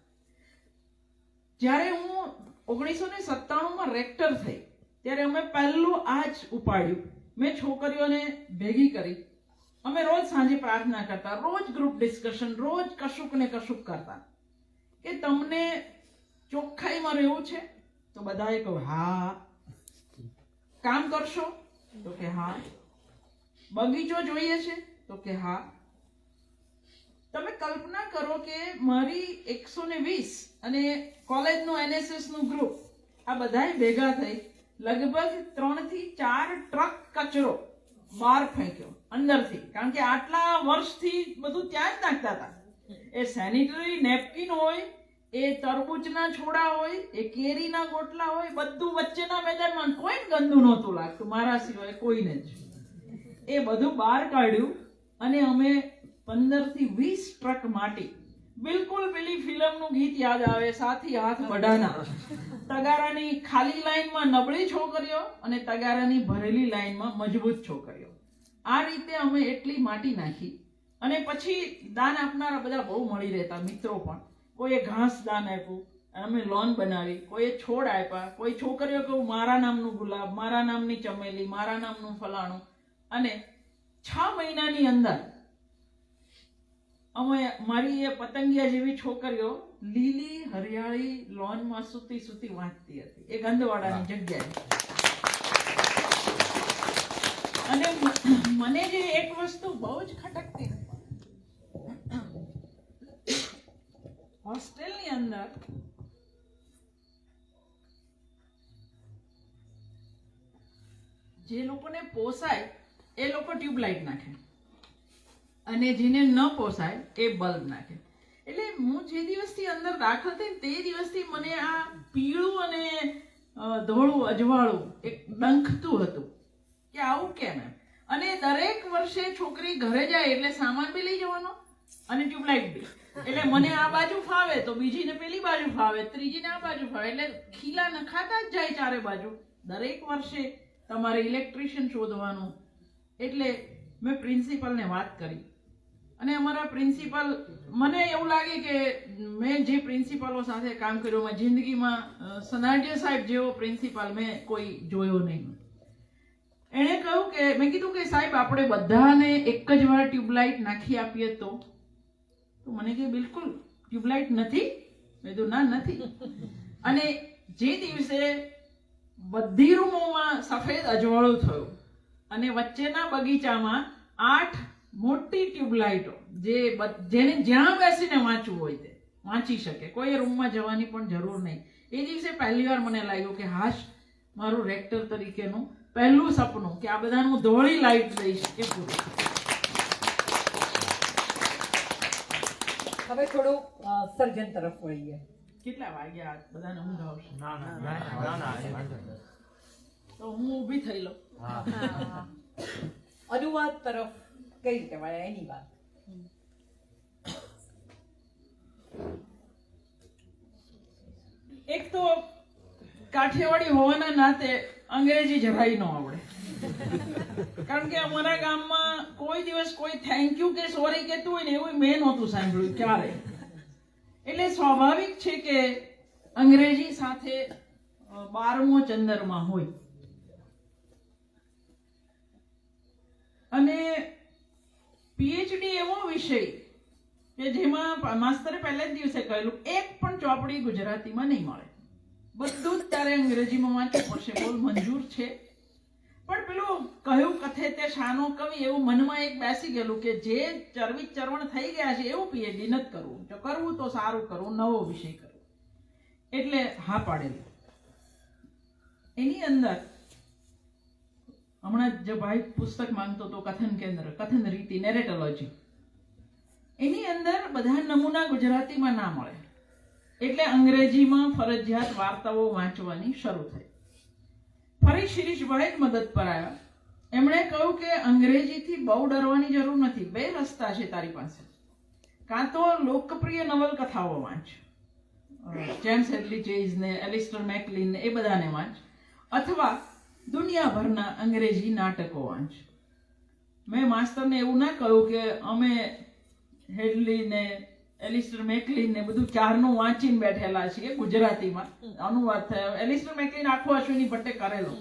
જ્યારે હું 1997માં રેક્ટર થઈ ત્યારે અમે પહેલું આ જ ઉપાડ્યું. મેં છોકરીઓને ભેગી કરી. અમે રોજ સાંજે પ્રાર્થના કરતા, રોજ ગ્રુપ ડિસ્કશન, રોજ કશુંક ને કશુંક કરતા કે તમને ચોખ્ખાઈમાં રહેવું છે તો બધાએ કહ્યું હા. કામ કરશો તો કે હા. બગીચો જોઈએ છે તો કે હા. તમે કલ્પના કરો કે મારી 120 અને કોલેજનું NSS નું ગ્રુપ, આ બધાય ભેગા થઈ લગભગ 3 થી 4 ટ્રક કચરો બહાર ફેંક્યો અંદરથી. કારણ કે આટલા વર્ષથી બધું ત્યાં જ નાખતા હતા. એ સેનિટરી નેપકિન હોય એ તરબૂચના છોડા હોય, એ કેરીના ગોટલા હોય, બધું વચ્ચેના મેદાનમાં કોઈને ગંદુ નહોતું લાગતું, મારા સિવાય કોઈને જ. એ બધું બહાર કાઢ્યું અને અમે 15 થી 20 ટ્રક માટી, બિલકુલ પેલી ફિલ્મનું ગીત યાદ આવે, સાથી હાથ બઢાના. તગારાની ખાલી લાઈનમાં નબળી છોકરીઓ અને તગારાની ભરેલી લાઈનમાં મજબૂત છોકરીઓ. આ રીતે અમે એટલી માટી નાખી. અને પછી દાન આપનારા બધા બહુ મળી રહેતા, મિત્રો પણ. કોઈએ ઘાસ દાન આપ્યું, અમે લોન બનાવી, કોઈએ છોડ આપ્યા, કોઈ છોકરીઓ કહું મારા નામનું ગુલાબ, મારા નામની ચમેલી, મારા નામનું ફલાણું. અને 6 મહિનાની અંદર અમે મારી એ પતંગિયા જેવી છોકરીઓ લીલી હરિયાળી લોનમાં સૂતી સૂતી વાંચતી હતી, એ ગંદવાડાની જગ્યાએ. અને મને જે એક વસ્તુ બહુ જ ખટકતી, હોસ્ટેલની અંદર જે લોકોને પોસાય એ લોકો ટ્યુબલાઇટ નાખે અને જેને ન પોસાય એ બલ્બ નાખે. એટલે હું જે દિવસથી અંદર દાખલ થઈ તે દિવસથી મને આ પીળું અને ધોળું અજવાળું એક ડંખતું હતું કે આવું કેમ એમ. અને દરેક વર્ષે છોકરી ઘરે જાય એટલે સામાન બી લઈ જવાનો અને ટ્યુબલાઇટ બી. એટલે મને આ બાજુ ફાવે તો બીજીને પેલી બાજુ ફાવે, ત્રીજીને આ બાજુ ફાવે, એટલે ખીલા નખાતા જ જાય ચારે બાજુ. દરેક વર્ષે તમારે ઇલેક્ટ્રિશિયન શોધવાનું. એટલે મેં પ્રિન્સિપલને વાત કરી અને અમારા પ્રિન્સિપલ, મને એવું લાગે કે મેં જે પ્રિન્સિપલો સાથે કામ કર્યું મેં જિંદગીમાં સનાડિયા સાહેબ જેવો પ્રિન્સિપલ મેં કોઈ જોયો નહીં. એણે કહ્યું કે, મેં કીધું કે સાહેબ આપણે બધાને એક જ વાર ટ્યુબલાઇટ નાખી આપીએ તો મને કે બિલકુલ ટ્યુબલાઇટ નથી. મેં કીધું ના નથી. અને જે દિવસે બધી રૂમોમાં સફેદ અજવાળું થયું અને વચ્ચેના બગીચામાં 8 મોટી ટ્યુબલાઇટો, જેને જ્યાં બેસીને વાંચવું હોય તે વાંચી શકે, કોઈ રૂમમાં જવાની પણ જરૂર નહીં. એ દિવસે પહેલી વાર મને લાગ્યું કે હાશ, મારું રેક્ટર તરીકેનું પહેલું સપનું કે આ બધાનું ધોળી લાઈટ દઈશ કે પૂરું. હવે થોડું સર્જન તરફ વળીએ. કેટલા વાગ્યા બધાને ઊંઘ આવશે? તો હું ઊભી થઈ લઉં. અનુવાદ તરફ કઈ રીતે વળ્યા એની વાત. એક તો કાઠિયાવાડી હોવાના નાતે અંગ્રેજી જરાય ન આવડે. કારણ કે અમારા ગામમાં કોઈ દિવસ કોઈ થેન્ક યુ કે સોરી કહેતું હોય ને એવું મેં નહોતું સાંભળ્યું ક્યારે. એટલે સ્વાભાવિક છે કે અંગ્રેજી સાથે 12મો ચંદ્રમાં હોય. અને પીએચડી એવો વિષય કે જેમાં માસ્તરે પહેલા જ દિવસે કહેલું એક પણ ચોપડી ગુજરાતીમાં નહીં મળે, બધું જ તારે અંગ્રેજીમાં વાંચવું પડશે. બોલ મંજૂર છે. પણ પેલું કહ્યું કથે તે શાનો કવિ એવું મનમાં એક બેસી ગયેલું કે જે ચરવી ચરવણ થઈ ગયા છે એવું પીએચડી નથી કરવું. જો કરવું તો સારું કરવું, નવો વિષય કરવો. એટલે હા પાડેલી. એની અંદર હમણાં જે ભાઈ પુસ્તક માંગતો હતો કથન કેન્દ્ર, કથન રીતિ, નેરેટોલોજી, એની અંદર બધા નમૂના ગુજરાતીમાં ના મળે. એટલે અંગ્રેજીમાં ફરજિયાત વાર્તાઓ વાંચવાની શરૂ થઈ. ફરી શિરીષભાઈ જ મદદ પર આવ્યા. એમણે કહ્યું કે અંગ્રેજીથી બહુ ડરવાની જરૂર નથી. 2 રસ્તા છે તારી પાસે. કાં તો લોકપ્રિય નવલકથાઓ વાંચ, જેમ્સ હેડલી ચેઝ ને એલિસ્ટર મેકલિન ને એ બધાને વાંચ, અથવા દુનિયાભરના અંગ્રેજી નાટકો વાંચ. મેં માસ્તરને એવું ના કહ્યું કે અમે હેડલી ને એલિસ્ટર મેકલિન ને બધું ચારનું વાંચીને બેઠેલા છીએ, ગુજરાતીમાં અનુવાદ થયો. એલિસ્ટર મેકલિન આખો અશ્વિની ભટ્ટે કરેલો,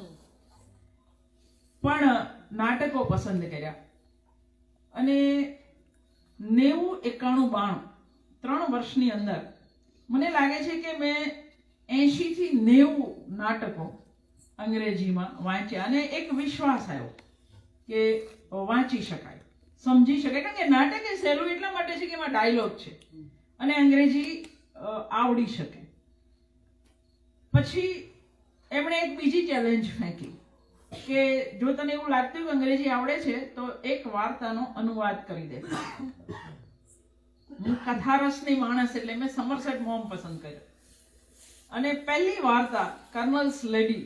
પણ નાટકો પસંદ કર્યા. અને 90, 91, 92 3 વર્ષની અંદર મને લાગે છે કે મેં 80 થી 90 નાટકો અંગ્રેજીમાં વાંચ્યા. અને એક વિશ્વાસ આવ્યો કે વાંચી શકાય, સમજી શકાય. કારણ કે નાટક એ સહેલું એટલા માટે છે કે એમાં ડાયલોગ છે અને અંગ્રેજી આવડી શકે. પછી એમણે એક બીજી ચેલેન્જ ફેંકી કે જો તને એવું લાગતું કે અંગ્રેજી આવડે છે તો એક વાર્તાનો અનુવાદ કરી દે. હું કથારસની માણસ એટલે મેં સમરસેટ મોમ પસંદ કર્યો. અને પહેલી વાર્તા કર્નલ સ્લેડી,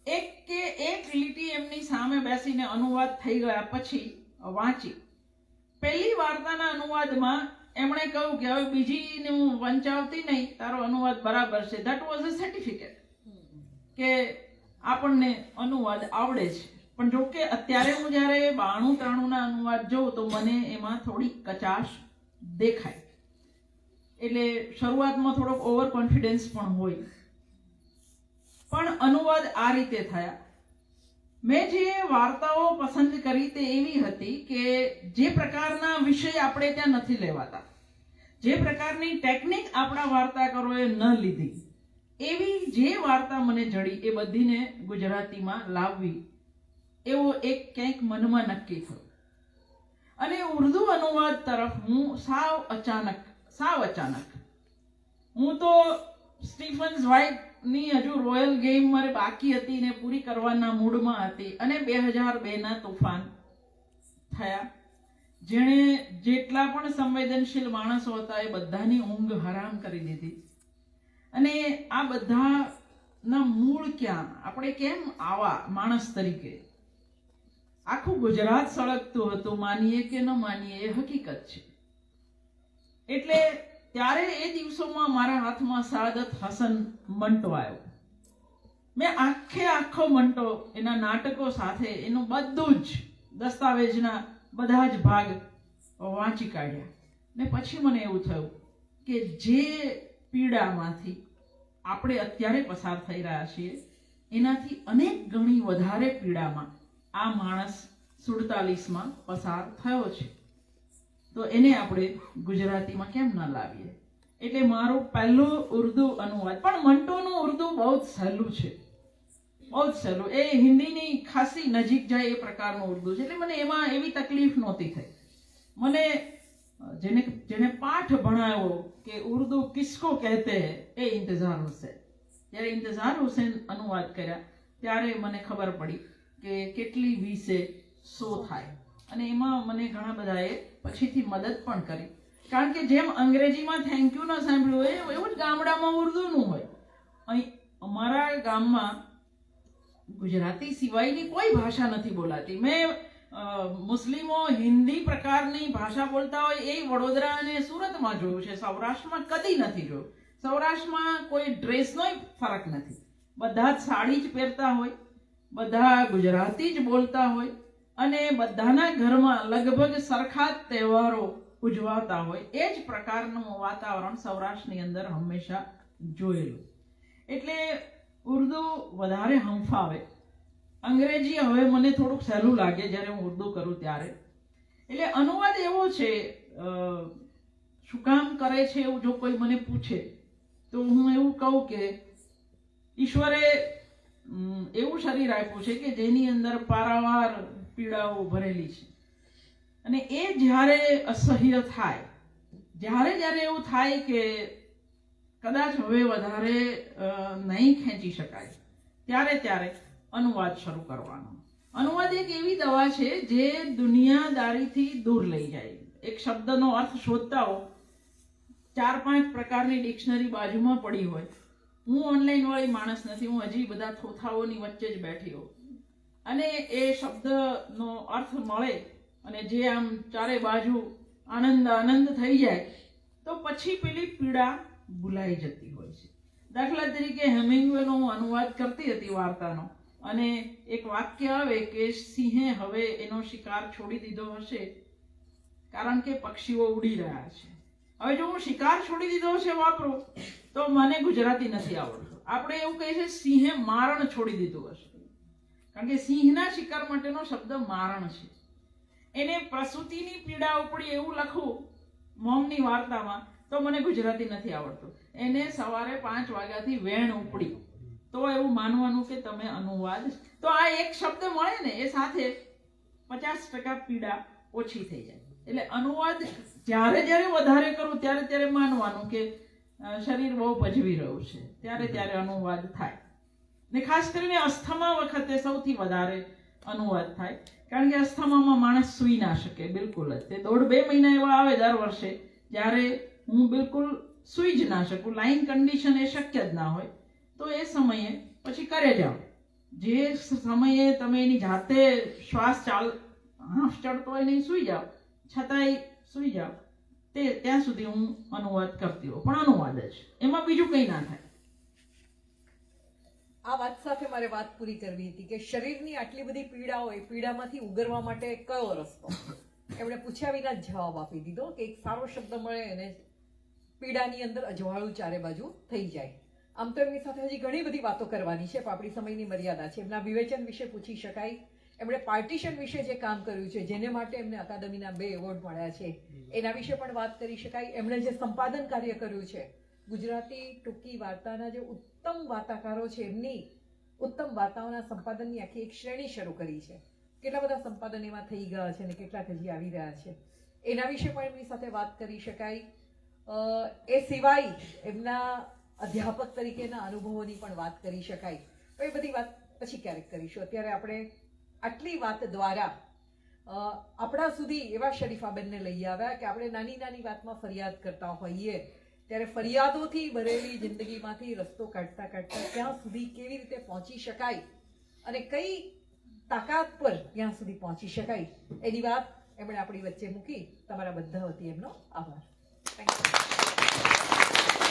એક લીટી એમની સામે બેસીને અનુવાદ થઈ ગયા પછી વાંચી. પહેલી વાર્તાના અનુવાદમાં એમણે કહ્યું કે હવે બીજીને હું વંચાવતી નહીં, તારો અનુવાદ બરાબર છે. ધેટ વોઝ અ સર્ટિફિકેટ કે આપણને અનુવાદ આવડે છે. પણ જો કે અત્યારે હું જ્યારે 92-93ના અનુવાદ જોઉં તો મને એમાં થોડી કચાશ દેખાય. એટલે શરૂઆતમાં થોડોક ઓવર કોન્ફિડન્સ પણ હોય. પણ અનુવાદ આ રીતે થયા. મેં જે વાર્તાઓ પસંદ કરી તે એવી હતી કે જે પ્રકારના વિષય આપણે ત્યાં નથી લેવાતા, જે પ્રકારની ટેકનિક આપણા વાર્તાકારોએ ન લીધી, એવી જે વાર્તા મને જડી એ બધીને ગુજરાતીમાં લાવવી એવો એક ક્યાંક મનમાં નક્કી થયું. અને ઉર્દુ અનુવાદ તરફ હું સાવ અચાનક હું તો સ્ટીફન ઝ્વાઇટની હજુ રોયલ ગેમ મારે બાકી હતી ને પૂરી કરવાના મૂડમાં હતી. અને 2002ના તોફાન થયા, જેણે જેટલા પણ સંવેદનશીલ માણસો હતા એ બધાની ઊંઘ હરામ કરી દીધી. અને આ બધાના મૂળ ક્યાં, આપણે કેમ આવા માણસ તરીકે? આખું ગુજરાત સળગતું હતું, માનીએ કે ન માનીએ એ હકીકત છે. એટલે ત્યારે એ દિવસોમાં મારા હાથમાં સાદત હસન મંટો આવ્યો. મેં આખો મંટો એના નાટકો સાથે એનું બધું જ દસ્તાવેજના બધા જ ભાગ વાંચી કાઢ્યા. ને પછી મને એવું થયું કે જે પીડામાંથી આપણે અત્યારે પસાર થઈ રહ્યા છીએ એનાથી અનેક ગણી વધારે પીડામાં આ માણસ 47માં પસાર થયો છે. તો એને આપણે ગુજરાતીમાં કેમ ન લાવીએ? એટલે મારું પહેલું ઉર્દુ અનુવાદ. પણ મંટોનું ઉર્દુ બહુ જ સહેલું છે, બહુ જ સહેલું. એ હિન્દીની ખાસી નજીક જાય એ પ્રકારનું ઉર્દુ છે. એટલે મને એમાં એવી તકલીફ નહોતી થઈ. મને જેને પાઠ ભણાવ્યો કે ઉર્દુ કિસકો કહેતે હૈ, એ ઇંતઝાર હુસૈન. જ્યારે ઇંતઝાર હુસૈન અનુવાદ કર્યા ત્યારે મને ખબર પડી કે કેટલી 20 થાય. અને એમાં મને ઘણા બધાએ પછીથી મદદ પણ કરી. કારણ કે જેમ અંગ્રેજીમાં થેન્ક યુ ન સાંભળ્યું હોય એવું જ ગામડામાં ઉર્દુનું હોય. અહીં અમારા ગામમાં ગુજરાતી સિવાયની કોઈ ભાષા નથી બોલાતી. મેં મુસ્લિમો હિન્દી પ્રકારની ભાષા બોલતા હોય એ વડોદરા અને સુરતમાં જોયું છે, સૌરાષ્ટ્રમાં કદી નથી જોયું. સૌરાષ્ટ્રમાં કોઈ ડ્રેસનો ફરક નથી, બધા જ સાડી જ પહેરતા હોય, બધા ગુજરાતી જ બોલતા હોય અને બધાના ઘરમાં લગભગ સરખા જ તહેવારો ઉજવાતા હોય. એ જ પ્રકારનું વાતાવરણ સૌરાષ્ટ્રની અંદર હંમેશા જોયેલું. એટલે ઉર્દુ વધારે હંફાવે. અંગ્રેજી હવે મને થોડુંક સહેલું લાગે જ્યારે હું ઉર્દુ કરું ત્યારે. એટલે અનુવાદ એવો છે, શું કામ કરે છે એવું જો કોઈ મને પૂછે તો હું એવું કહું કે ઈશ્વરે એવું શરીર આપ્યું છે કે જેની અંદર પારાવાર પીડાઓ ભરેલી છે. અને એ જ્યારે અસહ્ય થાય, જ્યારે એવું થાય કે કદાચ હવે વધારે નહીં ખેંચી શકાય, ત્યારે અનુવાદ શરૂ કરવાનો. અનુવાદ એક એવી દવા છે જે દુનિયાદારીથી દૂર લઈ જાય. એક શબ્દનો અર્થ શોધતા હો, 4-5 પ્રકારની ડિક્શનરી બાજુમાં પડી હોય. હું ઓનલાઈન વાળી માણસ નથી, હું હજી બધા થોથાઓની વચ્ચે જ બેઠી હોઉં. અને એ શબ્દનો અર્થ મળે અને જે આમ ચારે બાજુ આનંદ થઈ જાય તો પછી પેલી પીડા ભૂલાઈ જતી હોય છે. દાખલા તરીકે હેમિંગવેનો હું અનુવાદ કરતી હતી વાર્તાનો, અને એક વાક્ય આવે કે સિંહે હવે એનો શિકાર છોડી દીધો હશે કારણ કે પક્ષીઓ ઉડી રહ્યા છે. હવે જો હું શિકાર છોડી દીધો છે વાપરું તો મને ગુજરાતી નથી આવડતું. આપણે એવું કહીએ છીએ સિંહે મારણ છોડી દીધું હશે, કારણ કે સિંહના શિકાર માટેનો શબ્દ મારણ છે. એને પ્રસૂતિની પીડા ઉપડી એવું લખવું મોમની વાર્તામાં તો મને ગુજરાતી નથી આવડતું. એને સવારે 5 વાગ્યાથી વેણ ઉપડી તો એવું માનવાનું કે તમે અનુવાદ. તો આ એક શબ્દ મળે ને એ સાથે 50% પીડા ઓછી થઈ જાય. એટલે અનુવાદ જ્યારે વધારે કરું ત્યારે માનવાનું કે શરીર બહુ ભજવી રહ્યું છે, ત્યારે અનુવાદ થાય. ને ખાસ કરીને અસ્થમા વખતે સૌથી વધારે અનુવાદ થાય, કારણ કે અસ્થમામાં માણસ સૂઈ ના શકે બિલકુલ જ. તે 1.5-2 મહિના એવા આવે દર વર્ષે જ્યારે હું બિલકુલ સૂઈ જ ના શકું, લાઈન કન્ડિશન એ શક્ય જ ના હોય, તો એ સમયે પછી કરે જાઓ. જે સમયે તમે એની જાતે શ્વાસ હાફ ચડતો હોય નહીં સૂઈ જાઓ, છતાંય સૂઈ જાઓ, ત્યાં સુધી હું અનુવાદ કરતી હોઉં, પણ અનુવાદ જ, એમાં બીજું કંઈ ના થાય. આ વાત સાથે મારે વાત પૂરી કરવી હતી કે શરીરની આટલી બધી પીડા હોય, પીડામાંથી ઉગરવા માટે કયો રસ્તો? એમણે પૂછ્યા વિના જ જવાબ આપી દીધો કે એક સારો શબ્દ મળે અને પીડાની અંદર અજવાળું ચારે બાજુ થઈ જાય. આમ તો એમની સાથે હજી ઘણી બધી વાતો કરવાની છે, પણ આપણી સમયની મર્યાદા છે. એમના વિવેચન વિશે પૂછી શકાય, એમણે પાર્ટીશન વિશે જે કામ કર્યું છે, જેને માટે એમને અકાદમીના 2 એવોર્ડ મળ્યા છે, એના વિશે પણ વાત કરી શકાય. એમણે જે સંપાદન કાર્ય કર્યું છે, ગુજરાતી ટૂંકી વાર્તાના જે ઉત્તમ વાર્તાકારો છે, એમની ઉત્તમ વાર્તાઓના સંપાદનની આખી એક શ્રેણી શરૂ કરી છે. કેટલા બધા સંપાદન એમાં થઈ ગયા છે અને કેટલાક હજી આવી રહ્યા છે, એના વિશે પણ એમની સાથે વાત કરી શકાય. એ સિવાય એમના અધ્યાપક તરીકેના અનુભવોની પણ વાત કરી શકાય. તો એ બધી વાત પછી ક્યારેક કરીશું. અત્યારે આપણે આટલી વાત દ્વારા આપણા સુધી એવા શરીફાબેનને લઈ આવ્યા કે આપણે નાની નાની વાતમાં ફરિયાદ કરતા હોઈએ, ત્યારે ફરિયાદોથી ભરેલી જિંદગીમાંથી રસ્તો કાઢતા કાઢતા ત્યાં સુધી કેવી રીતે પહોંચી શકાય અને કઈ તાકાત પર ત્યાં સુધી પહોંચી શકાય, એની વાત એમણે આપણી વચ્ચે મૂકી. તમારા બધા વતી એમનો આભાર. Thank you.